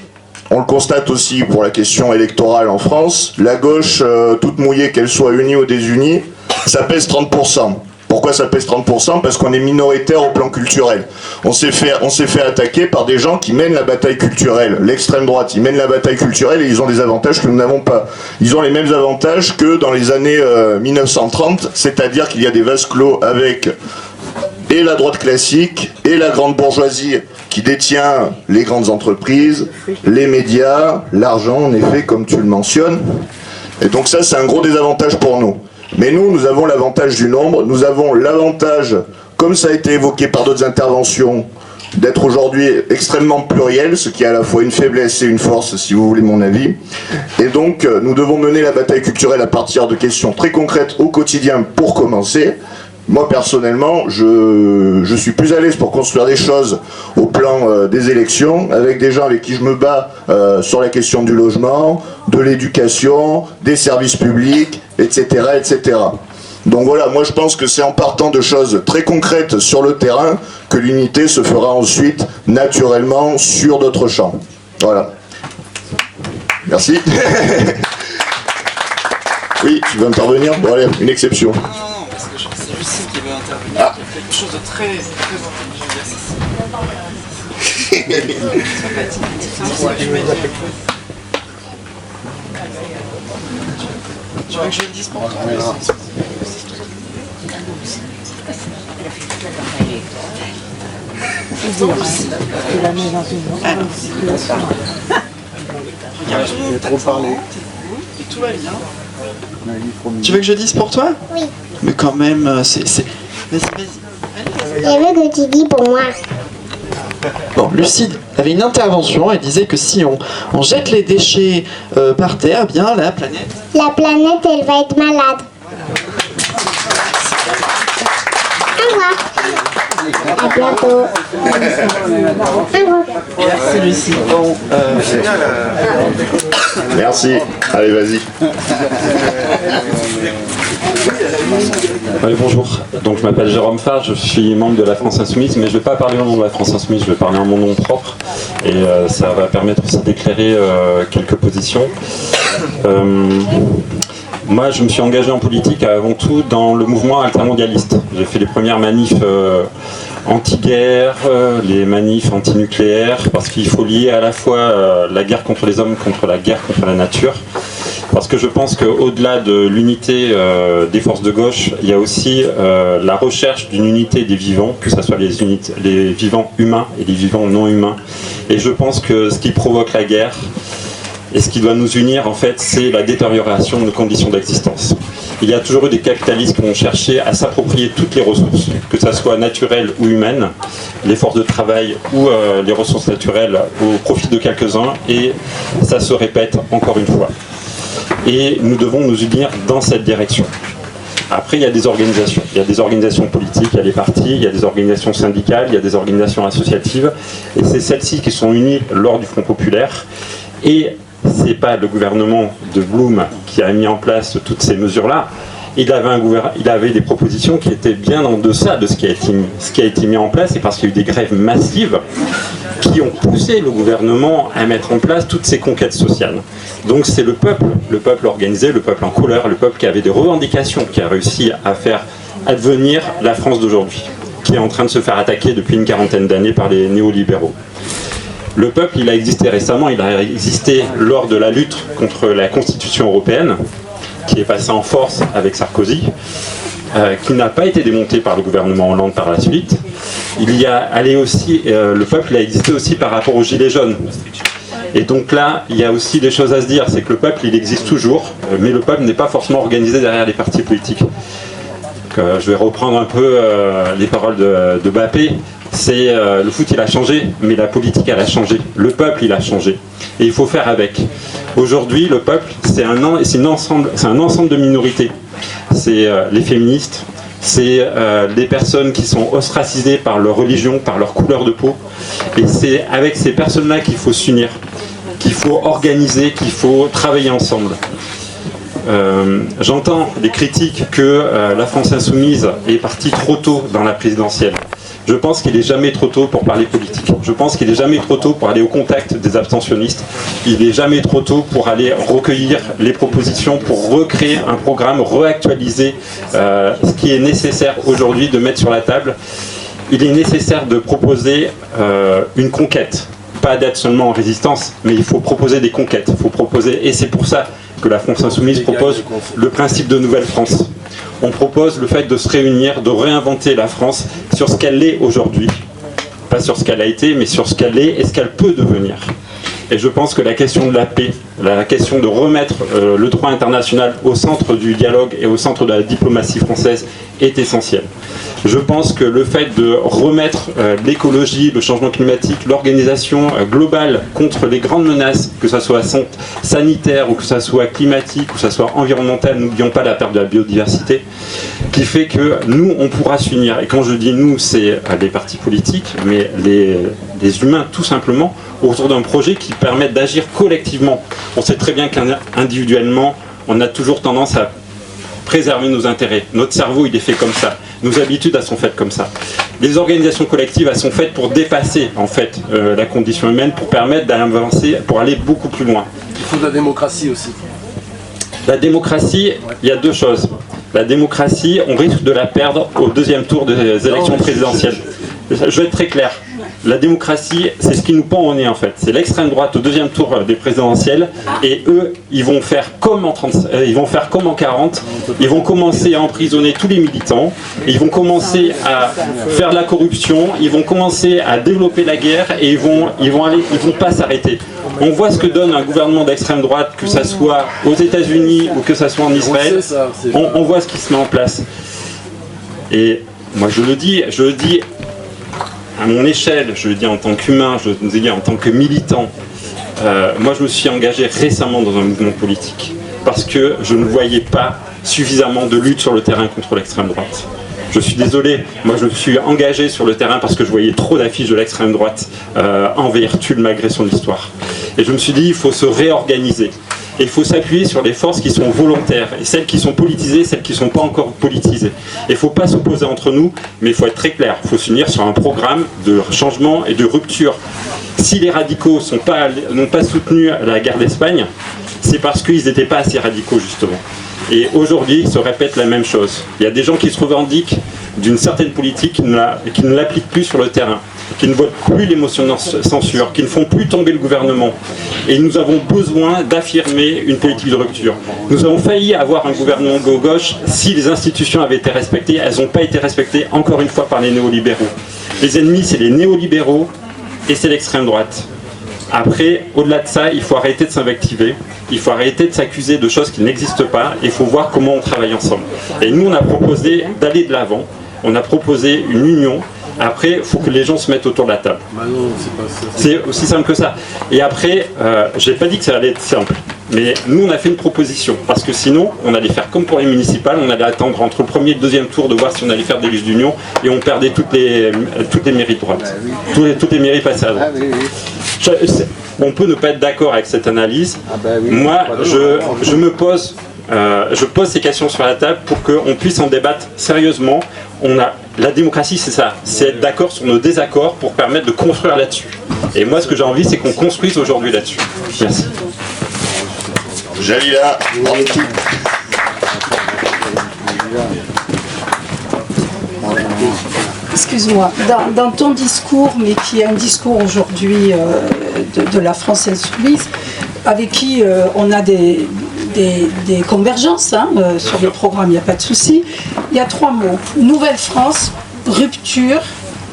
on le constate aussi pour la question électorale en France, la gauche, toute mouillée, qu'elle soit unie ou désunie, ça pèse 30%. Pourquoi ça pèse 30%? Parce qu'on est minoritaire au plan culturel. On s'est fait attaquer par des gens qui mènent la bataille culturelle. L'extrême droite, ils mènent la bataille culturelle et ils ont des avantages que nous n'avons pas. Ils ont les mêmes avantages que dans les années 1930, c'est-à-dire qu'il y a des vases clos avec et la droite classique et la grande bourgeoisie qui détient les grandes entreprises, les médias, l'argent en effet, comme tu le mentionnes. Et donc ça, c'est un gros désavantage pour nous. Mais nous avons l'avantage du nombre, nous avons l'avantage, comme ça a été évoqué par d'autres interventions, d'être aujourd'hui extrêmement pluriel, ce qui est à la fois une faiblesse et une force, si vous voulez mon avis. Et donc, nous devons mener la bataille culturelle à partir de questions très concrètes au quotidien pour commencer. Moi, personnellement, je suis plus à l'aise pour construire des choses au plan des élections, avec des gens avec qui je me bats sur la question du logement, de l'éducation, des services publics, etc., etc. Donc voilà, moi je pense que c'est en partant de choses très concrètes sur le terrain que l'unité se fera ensuite naturellement sur d'autres champs. Voilà. Merci. Oui, tu veux intervenir? Bon allez, une exception. Non, parce que c'est Lucie qui veut intervenir. Ah. Quelque chose de très Tu veux que je le dise pour toi? Regarde, trop parlé. Et tout va bien. Tu veux que je dise pour toi? Oui. Mais quand même, Vas-y. Je veux que tu dis pour moi. Bon, Lucide avait une intervention, elle disait que si on jette les déchets par terre, eh bien la planète... La planète, elle va être malade. Au revoir. À bientôt. Au revoir. Merci Lucie. Bon, Merci. Allez, vas-y. Oui, bonjour. Donc je m'appelle Jérôme Farge, je suis membre de la France Insoumise, mais je ne vais pas parler au nom de la France Insoumise, je vais parler en mon nom propre. Et ça va permettre aussi d'éclairer quelques positions. Moi, je me suis engagé en politique avant tout dans le mouvement altermondialiste. J'ai fait les premières manifs anti-guerre, les manifs anti-nucléaires, parce qu'il faut lier à la fois la guerre contre les hommes contre la guerre contre la nature. Parce que je pense qu'au-delà de l'unité des forces de gauche, il y a aussi la recherche d'une unité des vivants, que ce soit les vivants humains et les vivants non humains. Et je pense que ce qui provoque la guerre, et ce qui doit nous unir, en fait, c'est la détérioration de nos conditions d'existence. Il y a toujours eu des capitalistes qui ont cherché à s'approprier toutes les ressources, que ce soit naturelles ou humaines, les forces de travail ou les ressources naturelles au profit de quelques-uns, et ça se répète encore une fois. Et nous devons nous unir dans cette direction. Après, il y a des organisations. Il y a des organisations politiques, il y a des partis, il y a des organisations syndicales, il y a des organisations associatives, et c'est celles-ci qui sont unies lors du Front populaire. Et c'est pas le gouvernement de Blum qui a mis en place toutes ces mesures-là. Il avait des propositions qui étaient bien en deçà de ce qui a été mis en place, et parce qu'il y a eu des grèves massives qui ont poussé le gouvernement à mettre en place toutes ces conquêtes sociales. Donc c'est le peuple organisé, le peuple en couleur, le peuple qui avait des revendications, qui a réussi à faire advenir la France d'aujourd'hui, qui est en train de se faire attaquer depuis une quarantaine d'années par les néolibéraux. Le peuple, il a existé récemment, il a existé lors de la lutte contre la Constitution européenne, qui est passée en force avec Sarkozy, qui n'a pas été démonté par le gouvernement Hollande par la suite. Le peuple il a existé aussi par rapport aux Gilets jaunes. Et donc là, il y a aussi des choses à se dire, c'est que le peuple, il existe toujours, mais le peuple n'est pas forcément organisé derrière les partis politiques. Je vais reprendre un peu les paroles de Mbappé. C'est le foot il a changé, mais la politique elle a changé. Le peuple il a changé. Et il faut faire avec. Aujourd'hui, le peuple, c'est un ensemble de minorités. C'est les féministes, c'est les personnes qui sont ostracisées par leur religion, par leur couleur de peau. Et c'est avec ces personnes-là qu'il faut s'unir, qu'il faut organiser, qu'il faut travailler ensemble. J'entends des critiques que la France insoumise est partie trop tôt dans la présidentielle. Je pense qu'il n'est jamais trop tôt pour parler politique. Je pense qu'il n'est jamais trop tôt pour aller au contact des abstentionnistes. Il n'est jamais trop tôt pour aller recueillir les propositions, pour recréer un programme, réactualiser ce qui est nécessaire aujourd'hui de mettre sur la table. Il est nécessaire de proposer une conquête. Pas d'être seulement en résistance, mais il faut proposer des conquêtes. Il faut proposer, et c'est pour ça que la France Insoumise propose le principe de Nouvelle France. On propose le fait de se réunir, de réinventer la France sur ce qu'elle est aujourd'hui. Pas sur ce qu'elle a été, mais sur ce qu'elle est et ce qu'elle peut devenir. Et je pense que la question de la paix, la question de remettre le droit international au centre du dialogue et au centre de la diplomatie française est essentielle. Je pense que le fait de remettre l'écologie, le changement climatique, l'organisation globale contre les grandes menaces, que ce soit sanitaire ou que ce soit climatique ou que ce soit environnemental, n'oublions pas la perte de la biodiversité, qui fait que nous, on pourra s'unir. Et quand je dis nous, c'est les partis politiques, mais les humains tout simplement, autour d'un projet qui permette d'agir collectivement. On sait très bien qu'individuellement, on a toujours tendance à préserver nos intérêts. Notre cerveau, il est fait comme ça. Nos habitudes, elles sont faites comme ça. Les organisations collectives, elles sont faites pour dépasser, en fait, la condition humaine, pour permettre d'avancer, pour aller beaucoup plus loin. Il faut de la démocratie aussi. La démocratie, il y a deux choses. La démocratie, on risque de la perdre au deuxième tour des élections présidentielles. Je vais être très clair. La démocratie, c'est ce qui nous pend au nez en fait. C'est l'extrême droite au deuxième tour des présidentielles, et eux, ils vont faire comme en 40. Ils vont commencer à emprisonner tous les militants. Ils vont commencer à faire de la corruption. Ils vont commencer à développer la guerre, et ils vont pas s'arrêter. On voit ce que donne un gouvernement d'extrême droite, que ça soit aux États-Unis ou que ça soit en Israël. On voit ce qui se met en place. Et moi, je le dis à mon échelle, je le dis en tant qu'humain, je le dis en tant que militant. Moi, je me suis engagé récemment dans un mouvement politique parce que je ne voyais pas suffisamment de lutte sur le terrain contre l'extrême droite. Je suis désolé, moi je me suis engagé sur le terrain parce que je voyais trop d'affiches de l'extrême droite envahir Tulle malgré son histoire. Et je me suis dit, il faut se réorganiser. Et il faut s'appuyer sur les forces qui sont volontaires, et celles qui sont politisées, celles qui ne sont pas encore politisées. Et il ne faut pas s'opposer entre nous, mais il faut être très clair. Il faut s'unir sur un programme de changement et de rupture. Si les radicaux n'ont pas soutenu la guerre d'Espagne, c'est parce qu'ils n'étaient pas assez radicaux, justement. Et aujourd'hui, il se répète la même chose. Il y a des gens qui se revendiquent d'une certaine politique qui ne l'appliquent plus sur le terrain. qui ne votent plus les motions de censure, qui ne font plus tomber le gouvernement. Et nous avons besoin d'affirmer une politique de rupture. Nous avons failli avoir un gouvernement de gauche si les institutions avaient été respectées. Elles n'ont pas été respectées, encore une fois, par les néolibéraux. Les ennemis, c'est les néolibéraux et c'est l'extrême droite. Après, au-delà de ça, il faut arrêter de s'invectiver, il faut arrêter de s'accuser de choses qui n'existent pas, et il faut voir comment on travaille ensemble. Et nous, on a proposé d'aller de l'avant, on a proposé une union. Après, il faut que les gens se mettent autour de la table. C'est aussi simple que ça. Et après, je n'ai pas dit que ça allait être simple, mais nous, on a fait une proposition, parce que sinon, on allait faire comme pour les municipales, on allait attendre entre le premier et le deuxième tour de voir si on allait faire des listes d'union, et on perdait toutes les mairies de droite, toutes les mairies passées à droite. On peut ne pas être d'accord avec cette analyse. Moi, je pose ces questions sur la table pour qu'on puisse en débattre sérieusement. La démocratie, c'est ça, c'est être d'accord sur nos désaccords pour permettre de construire là-dessus. Et moi, ce que j'ai envie, c'est qu'on construise aujourd'hui là-dessus. Merci. Jalila, Excuse-moi, dans ton discours, mais qui est un discours aujourd'hui de la France insoumise, avec qui on a des convergences sur le programme, il n'y a pas de souci, il y a 3 mots. Nouvelle-France, rupture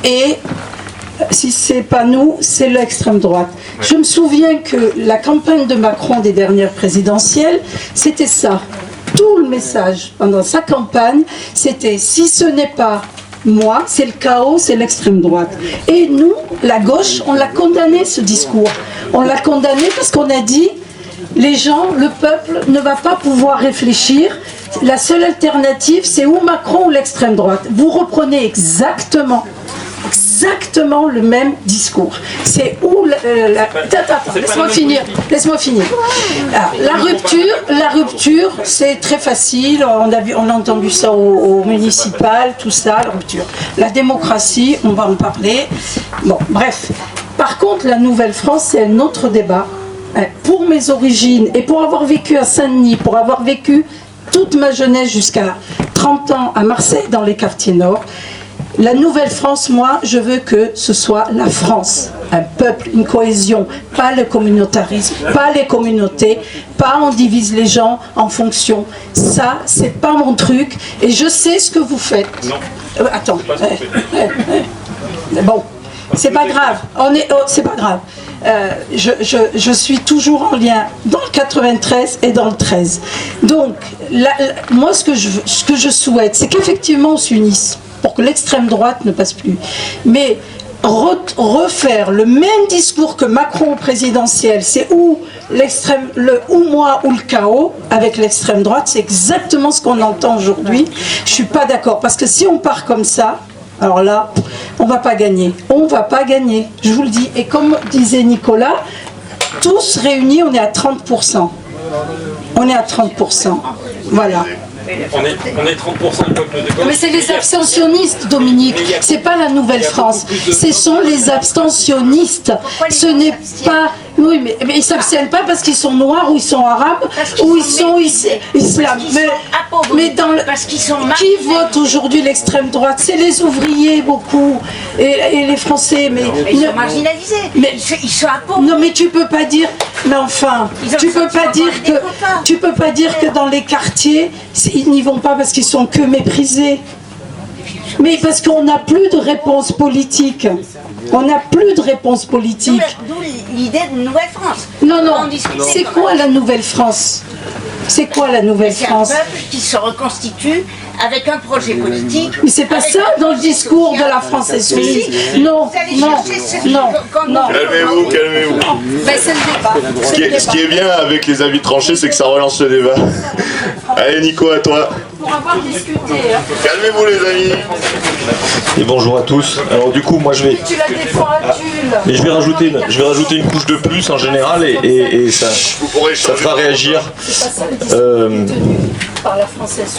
et, si c'est pas nous, c'est l'extrême droite. Je me souviens que la campagne de Macron des dernières présidentielles, c'était ça. Tout le message pendant sa campagne, c'était si ce n'est pas moi, c'est le chaos, c'est l'extrême droite. Et nous, la gauche, on l'a condamné ce discours. On l'a condamné parce qu'on a dit les gens, le peuple ne va pas pouvoir réfléchir. La seule alternative, c'est ou Macron ou l'extrême droite. Vous reprenez exactement le même discours. C'est où Attends, laisse-moi finir. Alors, la rupture, c'est très facile. On a entendu ça au municipal, tout ça, la rupture. La démocratie, on va en parler. Bon, bref. Par contre, la Nouvelle-France, c'est un autre débat. Pour mes origines et pour avoir vécu à Saint-Denis, pour avoir vécu toute ma jeunesse jusqu'à 30 ans à Marseille, dans les quartiers nord, la Nouvelle-France, moi, je veux que ce soit la France, un peuple, une cohésion, pas le communautarisme, pas les communautés, pas on divise les gens en fonction. Ça, c'est pas mon truc, et je sais ce que vous faites. Non. Attends. Bon, c'est pas grave. C'est pas grave. Je suis toujours en lien dans le 93 et dans le 13. Donc, moi, ce que je souhaite, c'est qu'effectivement on s'unisse pour que l'extrême droite ne passe plus. Mais refaire le même discours que Macron au présidentiel, c'est ou moi ou le chaos avec l'extrême droite, c'est exactement ce qu'on entend aujourd'hui. Je suis pas d'accord, parce que si on part comme ça, alors là, on va pas gagner. On va pas gagner, je vous le dis. Et comme disait Nicolas, tous réunis, on est à 30%. On est à 30%. Voilà. On est 30% du peuple de gauche. Mais c'est les abstentionnistes, Dominique. C'est pas la Nouvelle-France. Ce sont les abstentionnistes. Ce n'est pas... Oui, mais ils ne s'abstiennent pas parce qu'ils sont noirs ou ils sont arabes ou ils sont islam. Mais parce qu'ils sont qui vote aujourd'hui l'extrême droite? C'est les ouvriers beaucoup et les Français. Mais ils sont marginalisés. Mais ils sont pauvres. Non, mais tu peux pas dire. Mais enfin, tu peux pas dire que dans les quartiers ils n'y vont pas parce qu'ils sont que méprisés. Mais parce qu'on n'a plus de réponse politique. On n'a plus de réponse politique. D'où l'idée de Nouvelle-France. Non, c'est quoi la Nouvelle-France? C'est quoi la Nouvelle-France? C'est un peuple qui se reconstitue avec un projet politique. Mais c'est pas ça dans le discours de la France insoumise. Non. Calmez-vous. Ben, c'est le débat. Ce qui est bien avec les avis tranchés, c'est que ça relance le débat. Allez Nico, à toi. Pour avoir discuté. Calmez-vous les amis. Et bonjour à tous. Alors du coup, moi je vais. Tu la défends à Tulle. Mais je vais rajouter une couche de plus en général et ça fera réagir.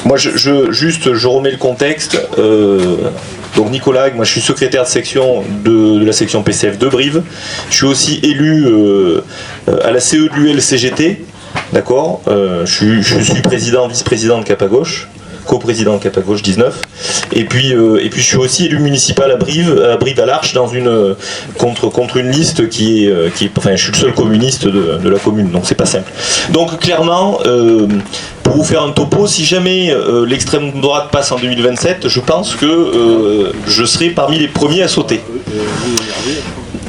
Moi, je remets le contexte. Donc Nicolas, moi je suis secrétaire de section de la section PCF de Brive. Je suis aussi élu à la CE de l'UL CGT. D'accord. Je suis président, vice-président de Cap à Gauche, coprésident Cap à Gauche 19. Et puis je suis aussi élu municipal à Brive-à-l'Arche contre une liste qui est enfin, je suis le seul communiste de la commune, donc c'est pas simple. Donc clairement, pour vous faire un topo, si jamais l'extrême droite passe en 2027, je pense que je serai parmi les premiers à sauter.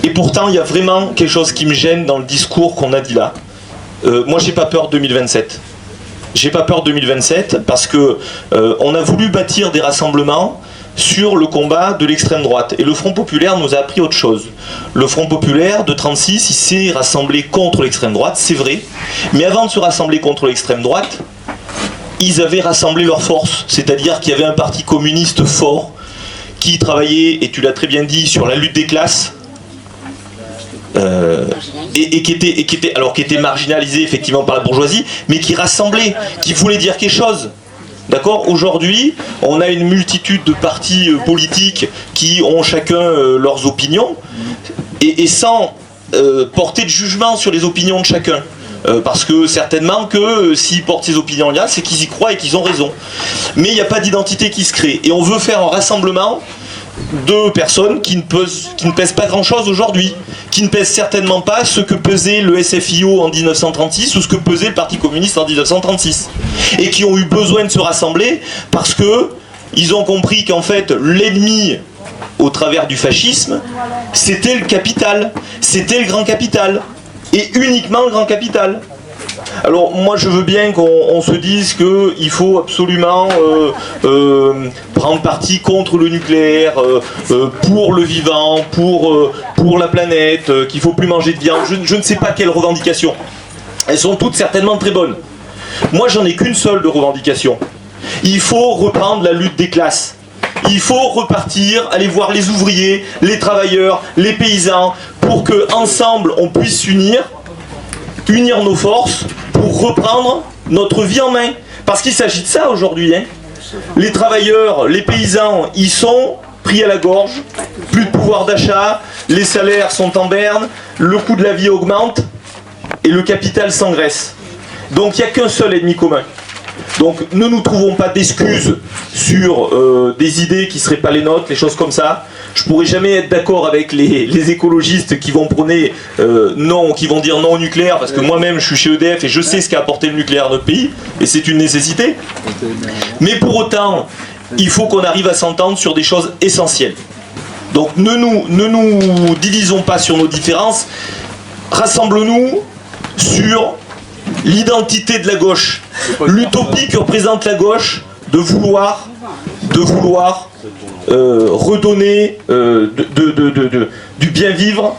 Et pourtant, il y a vraiment quelque chose qui me gêne dans le discours qu'on a dit là. Moi, j'ai pas peur de 2027. J'ai pas peur de 2027 parce que on a voulu bâtir des rassemblements sur le combat de l'extrême droite. Et le Front Populaire nous a appris autre chose. Le Front Populaire de 36, il s'est rassemblé contre l'extrême droite, c'est vrai. Mais avant de se rassembler contre l'extrême droite, ils avaient rassemblé leurs forces. C'est-à-dire qu'il y avait un parti communiste fort qui travaillait, et tu l'as très bien dit, sur la lutte des classes. Et qui était marginalisé effectivement par la bourgeoisie, mais qui rassemblait, qui voulait dire quelque chose. D'accord ? Aujourd'hui, on a une multitude de partis politiques qui ont chacun leurs opinions, et sans porter de jugement sur les opinions de chacun. Parce que certainement que s'ils portent ces opinions-là, c'est qu'ils y croient et qu'ils ont raison. Mais il n'y a pas d'identité qui se crée. Et on veut faire un rassemblement de personnes qui ne pèsent pas grand-chose aujourd'hui, qui ne pèsent certainement pas ce que pesait le SFIO en 1936 ou ce que pesait le Parti communiste en 1936, et qui ont eu besoin de se rassembler parce que ils ont compris qu'en fait l'ennemi au travers du fascisme, c'était le capital, c'était le grand capital, et uniquement le grand capital. Alors moi je veux bien qu'on se dise qu'il faut absolument prendre parti contre le nucléaire, pour le vivant, pour la planète, qu'il ne faut plus manger de viande, je ne sais pas quelles revendications. Elles sont toutes certainement très bonnes. Moi j'en ai qu'une seule de revendication. Il faut reprendre la lutte des classes. Il faut repartir, aller voir les ouvriers, les travailleurs, les paysans, pour qu'ensemble on puisse s'unir, unir nos forces pour reprendre notre vie en main. Parce qu'il s'agit de ça aujourd'hui. Hein. Les travailleurs, les paysans, ils sont pris à la gorge, plus de pouvoir d'achat, les salaires sont en berne, le coût de la vie augmente et le capital s'engraisse. Donc il n'y a qu'un seul ennemi commun. Donc ne nous trouvons pas d'excuses sur des idées qui ne seraient pas les nôtres, les choses comme ça. Je pourrais jamais être d'accord avec les écologistes qui vont prôner qui vont dire non au nucléaire, parce que moi-même je suis chez EDF et je sais ce qu'a apporté le nucléaire à notre pays, et c'est une nécessité. Mais pour autant, il faut qu'on arrive à s'entendre sur des choses essentielles. Donc ne nous divisons pas sur nos différences, rassemblons-nous sur l'identité de la gauche, l'utopie que représente la gauche de vouloir redonner du bien vivre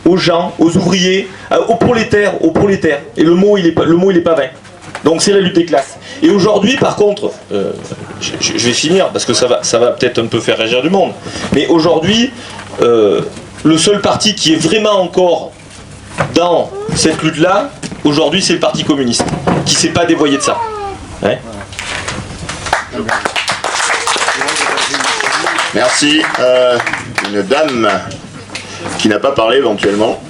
aux gens, aux ouvriers, aux prolétaires. Et le mot il est pas vain. Donc c'est la lutte des classes. Et aujourd'hui par contre, je vais finir parce que ça va peut-être un peu faire réagir du monde. Mais aujourd'hui, le seul parti qui est vraiment encore dans cette lutte-là, aujourd'hui c'est le Parti communiste, qui ne s'est pas dévoyé de ça. Ouais. Merci. Une dame qui n'a pas parlé éventuellement.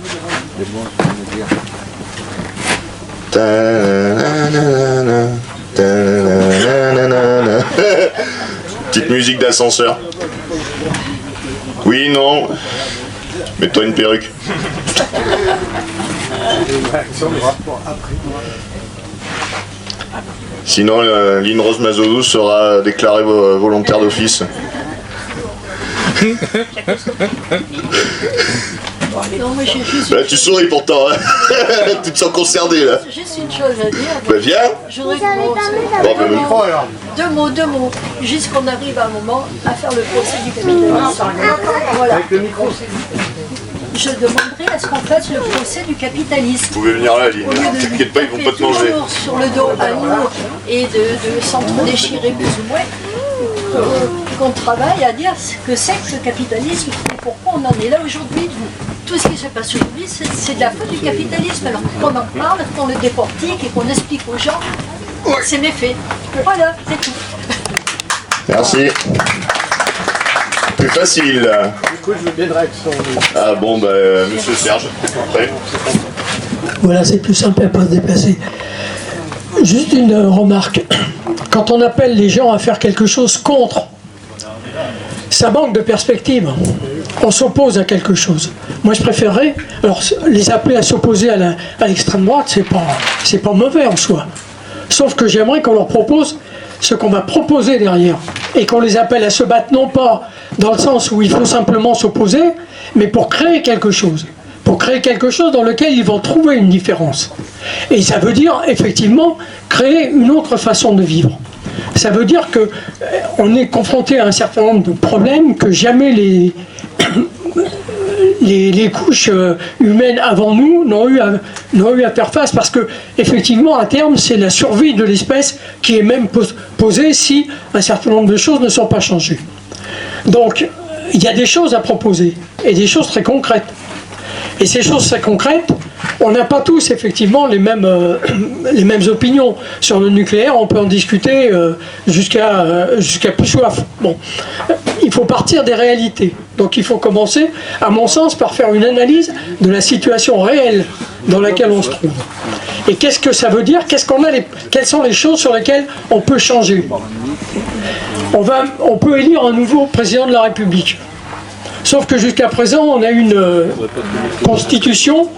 Petite musique d'ascenseur. Oui, non. Mets-toi une perruque. Sinon, Lynn Rose Mazodou sera déclarée volontaire d'office. Non, moi, bah, tu souris pourtant, hein. Tu te sens concerné là. Juste une chose à dire. Bah viens. Je voudrais deux mots. Juste qu'on arrive à un moment à faire le procès du capitalisme. Voilà. Avec le micro. Je demanderai à ce qu'on fasse le procès du capitalisme. Vous pouvez venir là, Aline. T'inquiète pas, ils vont pas te manger. Sur le dos à nous et de s'entre-déchirer plus ou moins. Qu'on travaille à dire ce que c'est que ce capitalisme et pourquoi on en est là aujourd'hui. Tout ce qui se passe aujourd'hui, c'est de la faute du capitalisme. Alors qu'on en parle, qu'on le décortique et qu'on explique aux gens ses méfaits. Voilà, c'est tout. Merci. Plus facile. Du coup, je veux bien de réaction. Ah bon, bah, monsieur Serge, après. Voilà, c'est plus simple à pas se déplacer. Juste une remarque. quand on appelle les gens à faire quelque chose contre, ça manque de perspective. On s'oppose à quelque chose. Moi, je préférerais, alors les appeler à s'opposer à l'extrême droite, c'est pas mauvais en soi. Sauf que j'aimerais qu'on leur propose ce qu'on va proposer derrière. Et qu'on les appelle à se battre, non pas dans le sens où il faut simplement s'opposer, mais pour créer quelque chose. Pour créer quelque chose dans lequel ils vont trouver une différence. Et ça veut dire, effectivement, créer une autre façon de vivre. Ça veut dire qu'on est confronté à un certain nombre de problèmes que jamais les couches humaines avant nous n'ont eu à faire face, parce que effectivement à terme c'est la survie de l'espèce qui est même posée si un certain nombre de choses ne sont pas changées. Donc il y a des choses à proposer et des choses très concrètes. Et ces choses très concrètes, on n'a pas tous effectivement les mêmes opinions sur le nucléaire. On peut en discuter jusqu'à plus soif. Bon, il faut partir des réalités. Donc il faut commencer, à mon sens, par faire une analyse de la situation réelle dans laquelle on se trouve. Et qu'est-ce que ça veut dire? Quelles sont les choses sur lesquelles on peut changer? On peut élire un nouveau président de la République. Sauf que jusqu'à présent, on a une constitution.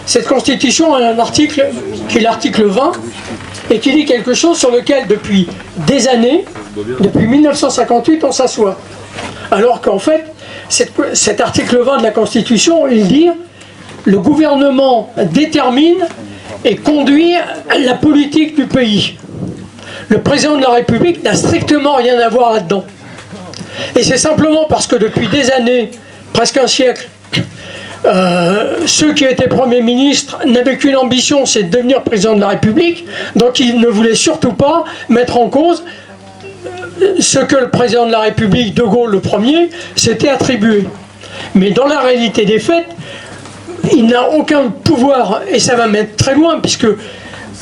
Cette constitution a un article qui est l'article 20 et qui dit quelque chose sur lequel depuis des années, depuis 1958, on s'assoit. Alors qu'en fait, cet article 20 de la Constitution, il dit le gouvernement détermine et conduit la politique du pays. Le président de la République n'a strictement rien à voir là-dedans. Et c'est simplement parce que depuis des années, presque un siècle, ceux qui étaient Premier ministre n'avaient qu'une ambition, c'est de devenir président de la République, donc ils ne voulaient surtout pas mettre en cause ce que le président de la République, De Gaulle le premier, s'était attribué. Mais dans la réalité des faits, il n'a aucun pouvoir, et ça va mettre très loin, puisque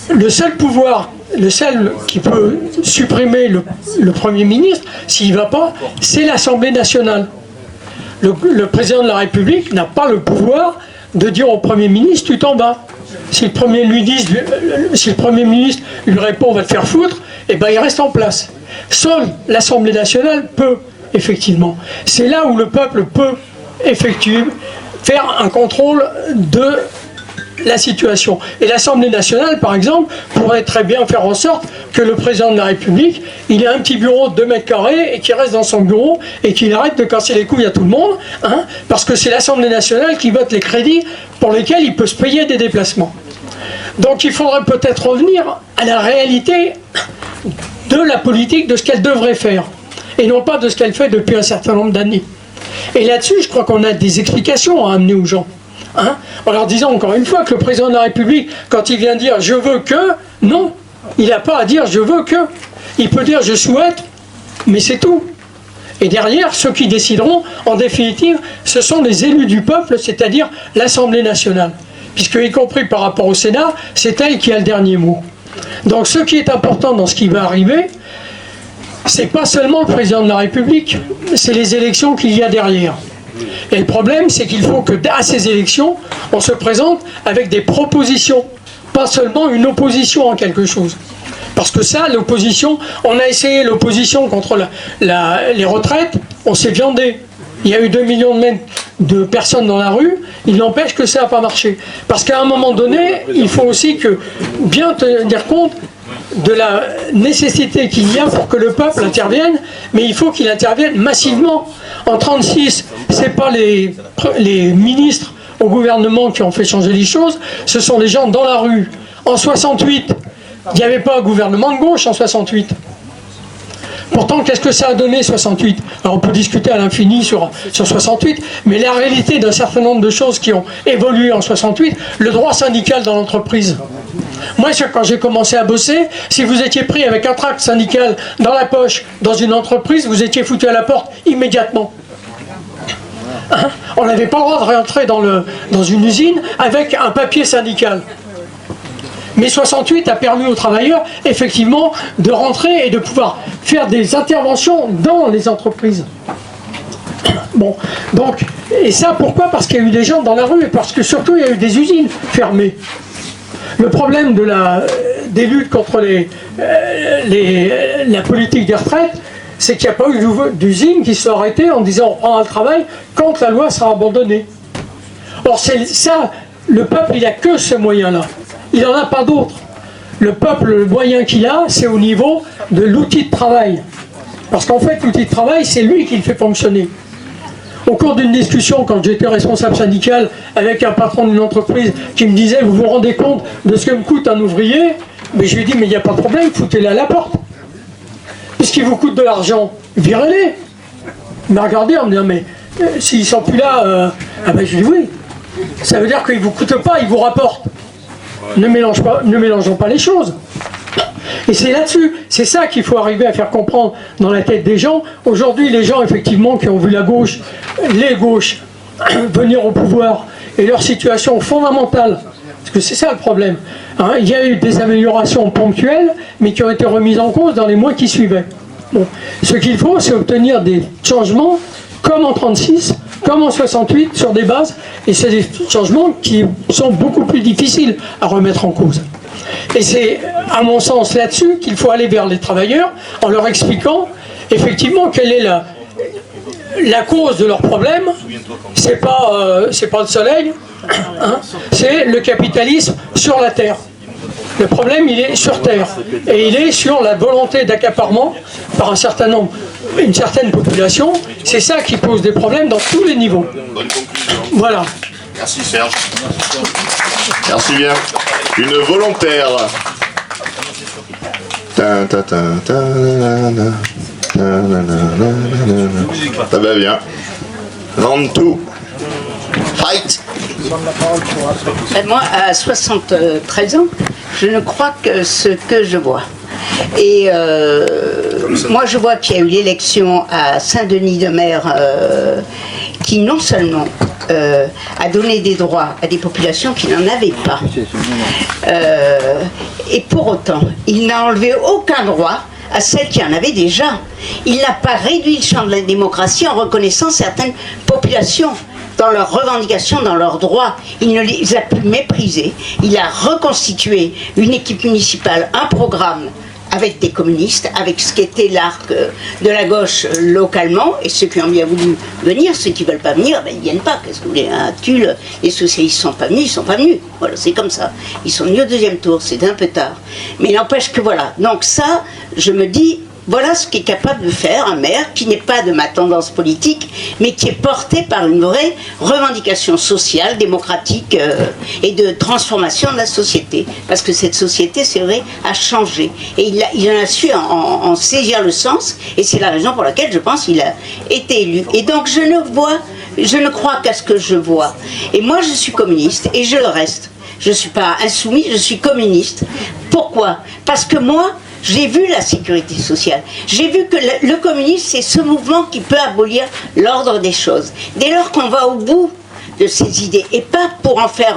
le seul pouvoir, le seul qui peut supprimer le Premier ministre, s'il ne va pas, c'est l'Assemblée nationale. Le président de la République n'a pas le pouvoir de dire au Premier ministre, tu t'en vas. Si le Premier ministre lui répond, on va te faire foutre, eh ben il reste en place. Seule l'Assemblée nationale peut, effectivement. C'est là où le peuple peut, effectivement, faire un contrôle de la situation. Et l'Assemblée nationale, par exemple, pourrait très bien faire en sorte que le président de la République, il ait un petit bureau de 2 mètres carrés et qu'il reste dans son bureau et qu'il arrête de casser les couilles à tout le monde, hein, parce que c'est l'Assemblée nationale qui vote les crédits pour lesquels il peut se payer des déplacements. Donc il faudrait peut-être revenir à la réalité de la politique, de ce qu'elle devrait faire, et non pas de ce qu'elle fait depuis un certain nombre d'années. Et là-dessus, je crois qu'on a des explications à amener aux gens. Hein, en leur disant encore une fois que le président de la République, quand il vient dire « je veux que », non, il n'a pas à dire « je veux que ». Il peut dire « je souhaite », mais c'est tout. Et derrière, ceux qui décideront, en définitive, ce sont les élus du peuple, c'est-à-dire l'Assemblée nationale. Puisque, y compris par rapport au Sénat, c'est elle qui a le dernier mot. Donc ce qui est important dans ce qui va arriver, c'est pas seulement le président de la République, c'est les élections qu'il y a derrière. Et le problème, c'est qu'il faut que, à ces élections, on se présente avec des propositions, pas seulement une opposition en quelque chose. Parce que ça, l'opposition, on a essayé l'opposition contre les retraites, on s'est viandé. Il y a eu 2 millions de personnes dans la rue, il n'empêche que ça n'a pas marché. Parce qu'à un moment donné, il faut aussi bien tenir compte de la nécessité qu'il y a pour que le peuple intervienne, mais il faut qu'il intervienne massivement. En 1936, ce n'est pas les ministres au gouvernement qui ont fait changer les choses, ce sont les gens dans la rue. En 1968, il n'y avait pas un gouvernement de gauche en 1968. Pourtant, qu'est-ce que ça a donné 68? Alors on peut discuter à l'infini sur 68, mais la réalité d'un certain nombre de choses qui ont évolué en 68, le droit syndical dans l'entreprise. Moi, quand j'ai commencé à bosser, si vous étiez pris avec un tract syndical dans la poche, dans une entreprise, vous étiez foutu à la porte immédiatement. Hein? On n'avait pas le droit de rentrer dans une usine avec un papier syndical. Mais 68 a permis aux travailleurs, effectivement, de rentrer et de pouvoir faire des interventions dans les entreprises. Bon, donc, et ça pourquoi? Parce qu'il y a eu des gens dans la rue et parce que surtout il y a eu des usines fermées. Le problème des luttes contre la politique des retraites, c'est qu'il n'y a pas eu d'usine qui soit arrêtée en disant on reprend le travail quand la loi sera abandonnée. Or c'est ça, le peuple il n'a que ce moyen-là, il n'en a pas d'autre. Le peuple, le moyen qu'il a, c'est au niveau de l'outil de travail. Parce qu'en fait, l'outil de travail, c'est lui qui le fait fonctionner. Au cours d'une discussion, quand j'étais responsable syndical avec un patron d'une entreprise qui me disait « Vous vous rendez compte de ce que me coûte un ouvrier ?» Mais je lui ai dit « Mais il n'y a pas de problème, foutez-les à la porte. Puisqu'il vous coûte de l'argent, virez-les. » Il m'a regardé en me disant « Mais s'ils ne sont plus là, ah ben je lui ai dit oui. Ça veut dire qu'ils ne vous coûtent pas, ils vous rapportent. Ne mélangeons pas les choses. » Et c'est là-dessus, c'est ça qu'il faut arriver à faire comprendre dans la tête des gens. Aujourd'hui, les gens, effectivement, qui ont vu la gauche, les gauches, venir au pouvoir, et leur situation fondamentale, parce que c'est ça le problème, hein, il y a eu des améliorations ponctuelles, mais qui ont été remises en cause dans les mois qui suivaient. Bon. Ce qu'il faut, c'est obtenir des changements, comme en 36, comme en 68, sur des bases, et c'est des changements qui sont beaucoup plus difficiles à remettre en cause. Et c'est, à mon sens, là-dessus qu'il faut aller vers les travailleurs en leur expliquant effectivement quelle est la cause de leurs problèmes. C'est pas le soleil, hein, c'est le capitalisme sur la terre. Le problème, il est sur terre. Et il est sur la volonté d'accaparement par une certaine population. C'est ça qui pose des problèmes dans tous les niveaux. Bonne conclusion. Voilà. Merci Serge. Merci bien. Une volontaire. Ça va bien. Round 2. Fight. Moi, à 73 ans, je ne crois que ce que je vois. Et moi, je vois qu'il y a eu l'élection à Saint-Denis-de-Mer qui non seulement a donné des droits à des populations qui n'en avaient pas, et pour autant, il n'a enlevé aucun droit à celles qui en avaient déjà. Il n'a pas réduit le champ de la démocratie en reconnaissant certaines populations dans leurs revendications, dans leurs droits. Il ne les a plus méprisés. Il a reconstitué une équipe municipale, un programme avec des communistes, avec ce qu'était l'arc de la gauche localement, et ceux qui ont bien voulu venir, ceux qui ne veulent pas venir, ben, ils ne viennent pas. Qu'est-ce que vous voulez, à Tulle, les socialistes ne sont pas venus, ils ne sont pas venus. Voilà, c'est comme ça. Ils sont venus au deuxième tour, c'est un peu tard. Mais il n'empêche que voilà. Donc ça, je me dis, voilà ce qu'est capable de faire un maire qui n'est pas de ma tendance politique, mais qui est porté par une vraie revendication sociale, démocratique et de transformation de la société. Parce que cette société, c'est vrai, a changé. Et il en a su en saisir le sens, et c'est la raison pour laquelle je pense qu'il a été élu. Et donc je ne crois qu'à ce que je vois. Et moi, je suis communiste, et je le reste. Je ne suis pas insoumis, je suis communiste. Pourquoi? Parce que moi, j'ai vu la sécurité sociale. J'ai vu que le communisme, c'est ce mouvement qui peut abolir l'ordre des choses. Dès lors qu'on va au bout de ces idées, et pas pour en faire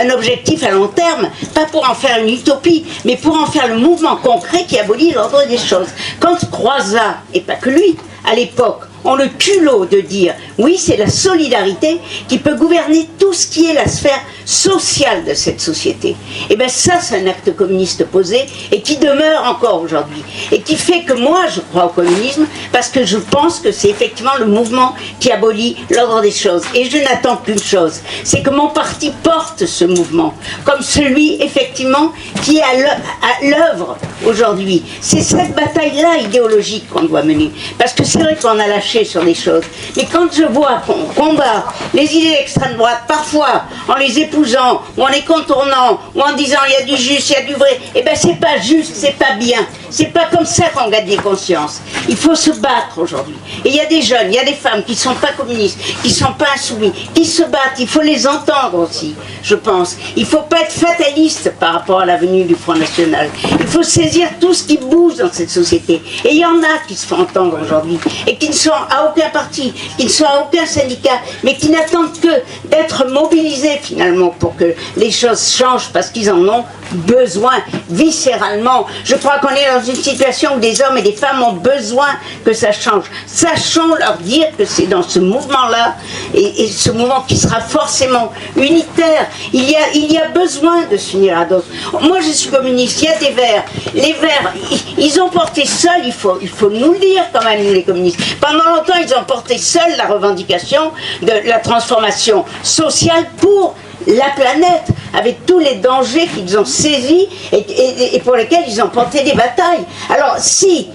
un objectif à long terme, pas pour en faire une utopie, mais pour en faire le mouvement concret qui abolit l'ordre des choses. Quand Croizat, et pas que lui, à l'époque, ont le culot de dire oui, c'est la solidarité qui peut gouverner tout ce qui est la sphère sociale de cette société. Et bien ça, c'est un acte communiste posé et qui demeure encore aujourd'hui. Et qui fait que moi, je crois au communisme parce que je pense que c'est effectivement le mouvement qui abolit l'ordre des choses. Et je n'attends qu'une chose, c'est que mon parti porte ce mouvement comme celui, effectivement, qui est à l'œuvre aujourd'hui. C'est cette bataille-là idéologique qu'on doit mener. Parce que c'est vrai qu'on a lâché sur des choses. Mais quand je vois qu'on combat les idées d'extrême droite, parfois en les épousant, ou en les contournant, ou en disant il y a du juste, il y a du vrai, eh bien c'est pas juste, c'est pas bien. C'est pas comme ça qu'on gagne des consciences. Il faut se battre aujourd'hui. Et il y a des jeunes, il y a des femmes qui sont pas communistes, qui sont pas insoumis, qui se battent. Il faut les entendre aussi, je pense. Il faut pas être fataliste par rapport à la venue du Front National. Il faut saisir tout ce qui bouge dans cette société. Et il y en a qui se font entendre aujourd'hui, et qui ne sont à aucun parti, qui ne sont à aucun syndicat, mais qui n'attendent que d'être mobilisés finalement pour que les choses changent parce qu'ils en ont besoin viscéralement. Je crois qu'on est dans une situation où des hommes et des femmes ont besoin que ça change. Sachons leur dire que c'est dans ce mouvement-là, et ce mouvement qui sera forcément unitaire, il y a besoin de s'unir à d'autres. Moi je suis communiste, il y a des Verts. Les Verts, ils ont porté seuls, il faut nous le dire quand même, nous les communistes. Pendant longtemps, ils ont porté seuls la revendication de la transformation sociale pour la planète, avec tous les dangers qu'ils ont saisis et pour lesquels ils ont porté des batailles. Alors si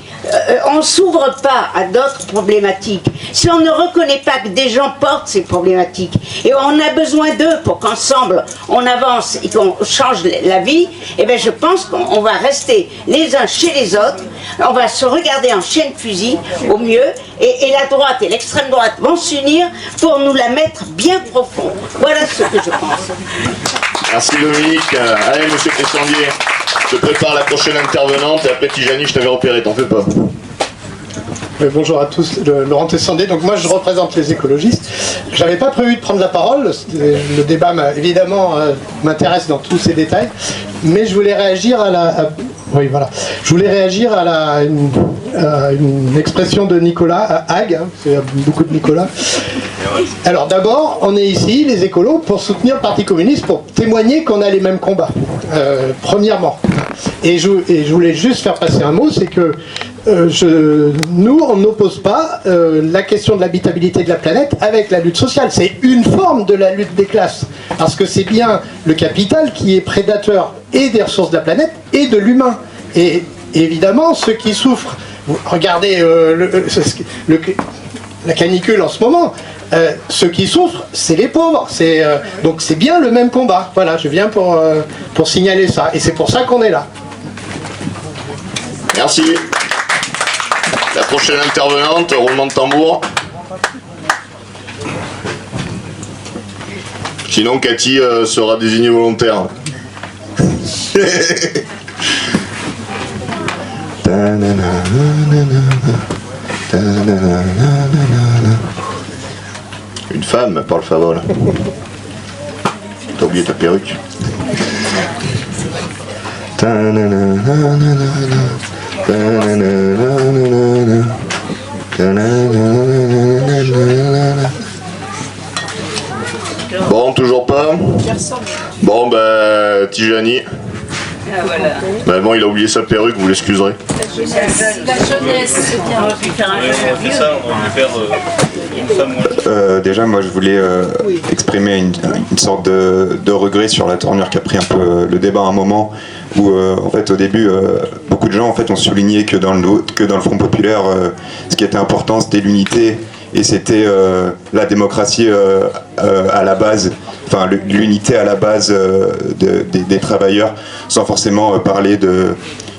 on ne s'ouvre pas à d'autres problématiques, si on ne reconnaît pas que des gens portent ces problématiques, et on a besoin d'eux pour qu'ensemble on avance et qu'on change la vie, eh bien je pense qu'on va rester les uns chez les autres, on va se regarder en chien de fusil au mieux, et la droite et l'extrême droite vont s'unir pour nous la mettre bien profond. Voilà ce que je pense. Merci Dominique. Allez, monsieur Cressandier, je prépare la prochaine intervenante et après Tijani, je t'avais repéré, t'en fais pas. Bonjour à tous, Laurent Tessandier. Donc moi je représente les écologistes. J'avais pas prévu de prendre la parole. Le débat évidemment m'intéresse dans tous ses détails, mais je voulais réagir à une expression de Nicolas Hague. Hein, il y a beaucoup de Nicolas. Alors d'abord, on est ici, les écolos, pour soutenir le Parti communiste, pour témoigner qu'on a les mêmes combats. Premièrement. Et je voulais juste faire passer un mot, c'est que nous, on n'oppose pas la question de l'habitabilité de la planète avec la lutte sociale. C'est une forme de la lutte des classes. Parce que c'est bien le capital qui est prédateur et des ressources de la planète et de l'humain. Et évidemment, ceux qui souffrent, regardez la canicule en ce moment, ceux qui souffrent, c'est les pauvres. Donc c'est bien le même combat. Voilà, je viens pour signaler ça. Et c'est pour ça qu'on est là. Merci. La prochaine intervenante, roulement de tambour. Sinon, Cathy sera désignée volontaire. Une femme, par le favor. T'as oublié ta perruque. Bon, toujours pas. Bon, bah, Tijani. Ah, voilà. Bah bon, il a oublié sa perruque, vous l'excuserez. La jeunesse, on aurait pu faire un jeu. Déjà, moi, je voulais exprimer une sorte de regret sur la tournure qu'a pris un peu le débat à un moment où, en fait, au début, beaucoup de gens en fait, ont souligné que dans le Front populaire, ce qui était important, c'était l'unité et c'était la démocratie à la base, enfin l'unité à la base des travailleurs, sans forcément parler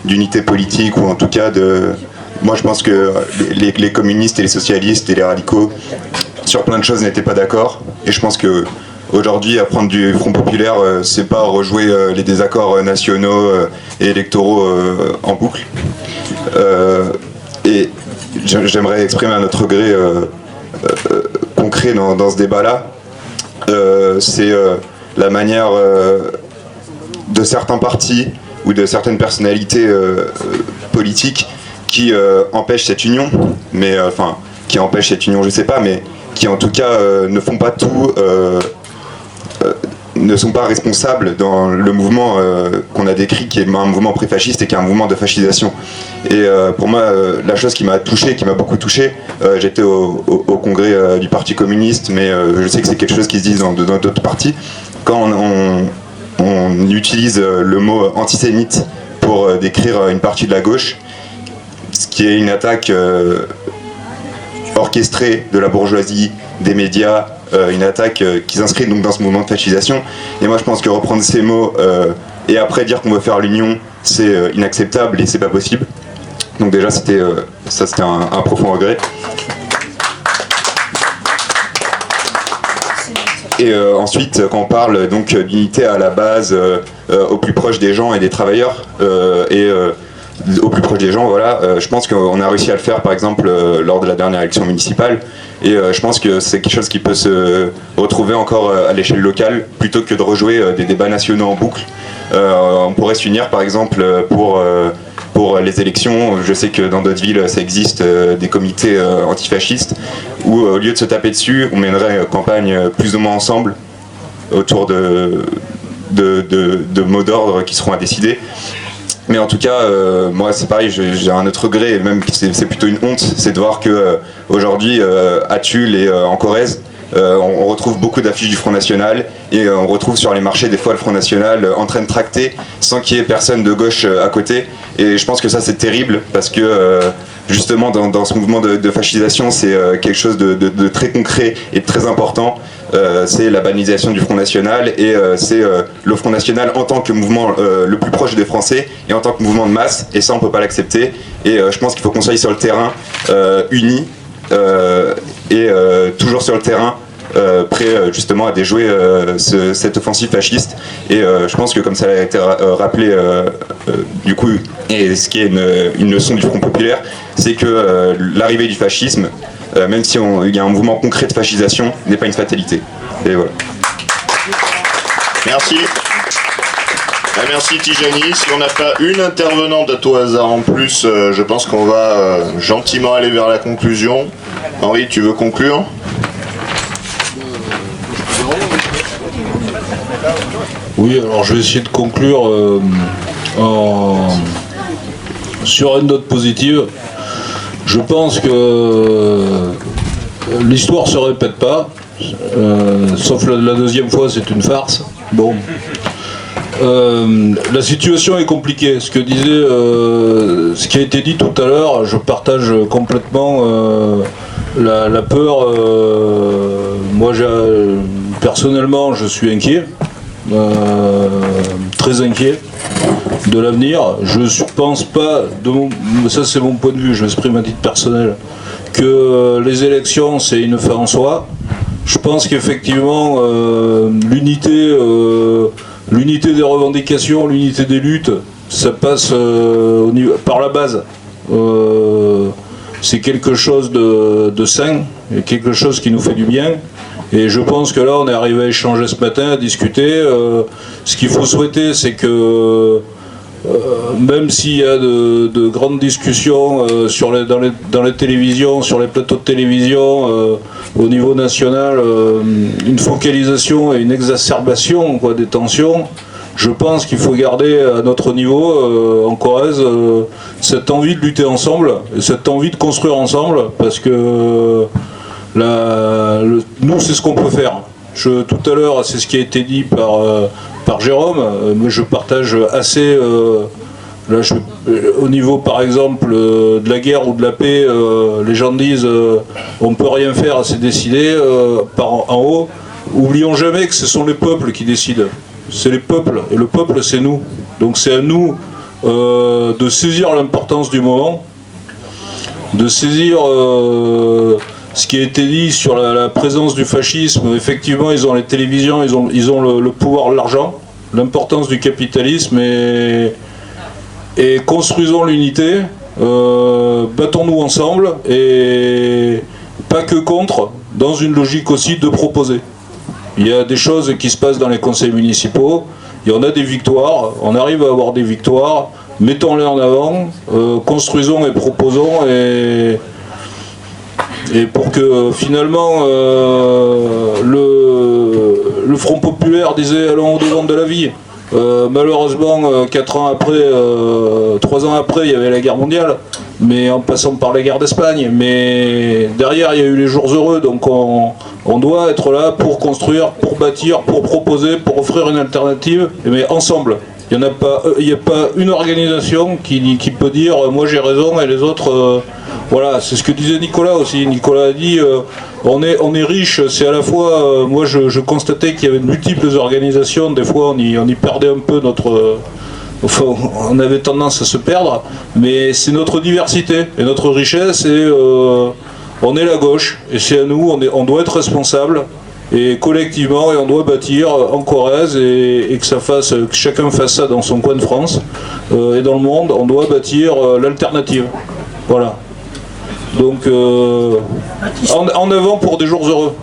d'unité politique ou en tout cas de... Moi je pense que les communistes et les socialistes et les radicaux sur plein de choses n'étaient pas d'accord et je pense que aujourd'hui apprendre du Front populaire c'est pas rejouer les désaccords nationaux et électoraux en boucle et j'aimerais exprimer un autre regret concret dans ce débat là c'est la manière de certains partis ou de certaines personnalités politiques qui empêchent cette union, mais enfin qui empêchent cette union, je sais pas, mais qui en tout cas ne font pas tout, ne sont pas responsables dans le mouvement qu'on a décrit, qui est un mouvement pré-fasciste et qui est un mouvement de fascisation. Et pour moi, la chose qui m'a touché, qui m'a beaucoup touché, j'étais au congrès du Parti communiste, mais je sais que c'est quelque chose qui se dit dans d'autres partis. Quand on utilise le mot antisémite pour décrire une partie de la gauche, ce qui est une attaque orchestrée de la bourgeoisie, des médias, une attaque qui s'inscrit donc dans ce mouvement de fascisation. Et moi je pense que reprendre ces mots et après dire qu'on veut faire l'union, c'est inacceptable et c'est pas possible. Donc déjà c'était un profond regret. Et ensuite, quand on parle donc d'unité à la base, au plus proche des gens et des travailleurs, au plus proche des gens, voilà, je pense qu'on a réussi à le faire par exemple lors de la dernière élection municipale, et je pense que c'est quelque chose qui peut se retrouver encore à l'échelle locale, plutôt que de rejouer des débats nationaux en boucle. On pourrait s'unir par exemple pour pour les élections. Je sais que dans d'autres villes, ça existe des comités antifascistes où, au lieu de se taper dessus, on mènerait campagne plus ou moins ensemble autour de mots d'ordre qui seront à décider. Mais en tout cas, moi c'est pareil, j'ai un autre regret, et même c'est plutôt une honte, c'est de voir que aujourd'hui à Tulle et en Corrèze, on retrouve beaucoup d'affiches du Front National et on retrouve sur les marchés des fois le Front National en train de tracter sans qu'il y ait personne de gauche à côté. Et je pense que ça c'est terrible parce que justement dans ce mouvement de fascisation c'est quelque chose de très concret et de très important. C'est la banalisation du Front National et c'est le Front National en tant que mouvement le plus proche des Français et en tant que mouvement de masse, et ça on peut pas l'accepter. Et je pense qu'il faut qu'on soit sur le terrain unis et toujours sur le terrain prêt justement à déjouer cette offensive fasciste. Et je pense que comme ça a été rappelé du coup, et ce qui est une leçon du Front Populaire, c'est que l'arrivée du fascisme, même si il y a un mouvement concret de fascisation, n'est pas une fatalité. Et voilà. Merci. Merci Tijani. Si on n'a pas une intervenante à tout hasard en plus, je pense qu'on va gentiment aller vers la conclusion. Henri, tu veux conclure ? Oui, alors je vais essayer de conclure sur une note positive. Je pense que l'histoire se répète pas, sauf la deuxième fois, c'est une farce. Bon. La situation est compliquée. Ce qui a été dit tout à l'heure, je partage complètement la peur. Moi, personnellement, je suis inquiet, très inquiet de l'avenir. Je ne pense pas, ça c'est mon point de vue, je m'exprime à titre personnel, que les élections c'est une fin en soi. Je pense qu'effectivement l'unité des revendications, l'unité des luttes, ça passe par la base. C'est quelque chose de sain, et quelque chose qui nous fait du bien. Et je pense que là, on est arrivé à échanger ce matin, à discuter. Ce qu'il faut souhaiter, c'est que même s'il y a de grandes discussions dans les télévisions, sur les plateaux de télévision, au niveau national, une focalisation et une exacerbation des tensions, je pense qu'il faut garder à notre niveau, en Corrèze, cette envie de lutter ensemble, et cette envie de construire ensemble, parce que nous, c'est ce qu'on peut faire. Tout à l'heure, c'est ce qui a été dit par Jérôme, mais je partage assez. Au niveau, par exemple, de la guerre ou de la paix, les gens disent on ne peut rien faire, c'est décidé en haut. Oublions jamais que ce sont les peuples qui décident. C'est les peuples, et le peuple, c'est nous. Donc c'est à nous de saisir l'importance du moment, de saisir ce qui a été dit sur la présence du fascisme. Effectivement, ils ont les télévisions, ils ont le pouvoir de l'argent, l'importance du capitalisme, et construisons l'unité, battons-nous ensemble, et pas que contre, dans une logique aussi de proposer. Il y a des choses qui se passent dans les conseils municipaux, il y en a des victoires, on arrive à avoir des victoires, mettons-les en avant, construisons et proposons, et pour que finalement le Front Populaire disait allons au-devant de la vie. Malheureusement, 4 ans après, 3 ans après, il y avait la guerre mondiale, mais en passant par la guerre d'Espagne. Mais derrière, il y a eu les jours heureux, donc on doit être là pour construire, pour bâtir, pour proposer, pour offrir une alternative, mais ensemble. Il n'y a pas une organisation qui peut dire moi j'ai raison et les autres. Voilà, c'est ce que disait Nicolas aussi. Nicolas a dit on est riche, c'est à la fois. Moi je constatais qu'il y avait de multiples organisations, des fois on y perdait un peu notre. Enfin, on avait tendance à se perdre, mais c'est notre diversité et notre richesse, et on est la gauche, et c'est à nous, on doit être responsable, et collectivement, et on doit bâtir en Corrèze, et que chacun fasse ça dans son coin de France, et dans le monde, on doit bâtir l'alternative. Voilà. Donc, en avant pour des jours heureux.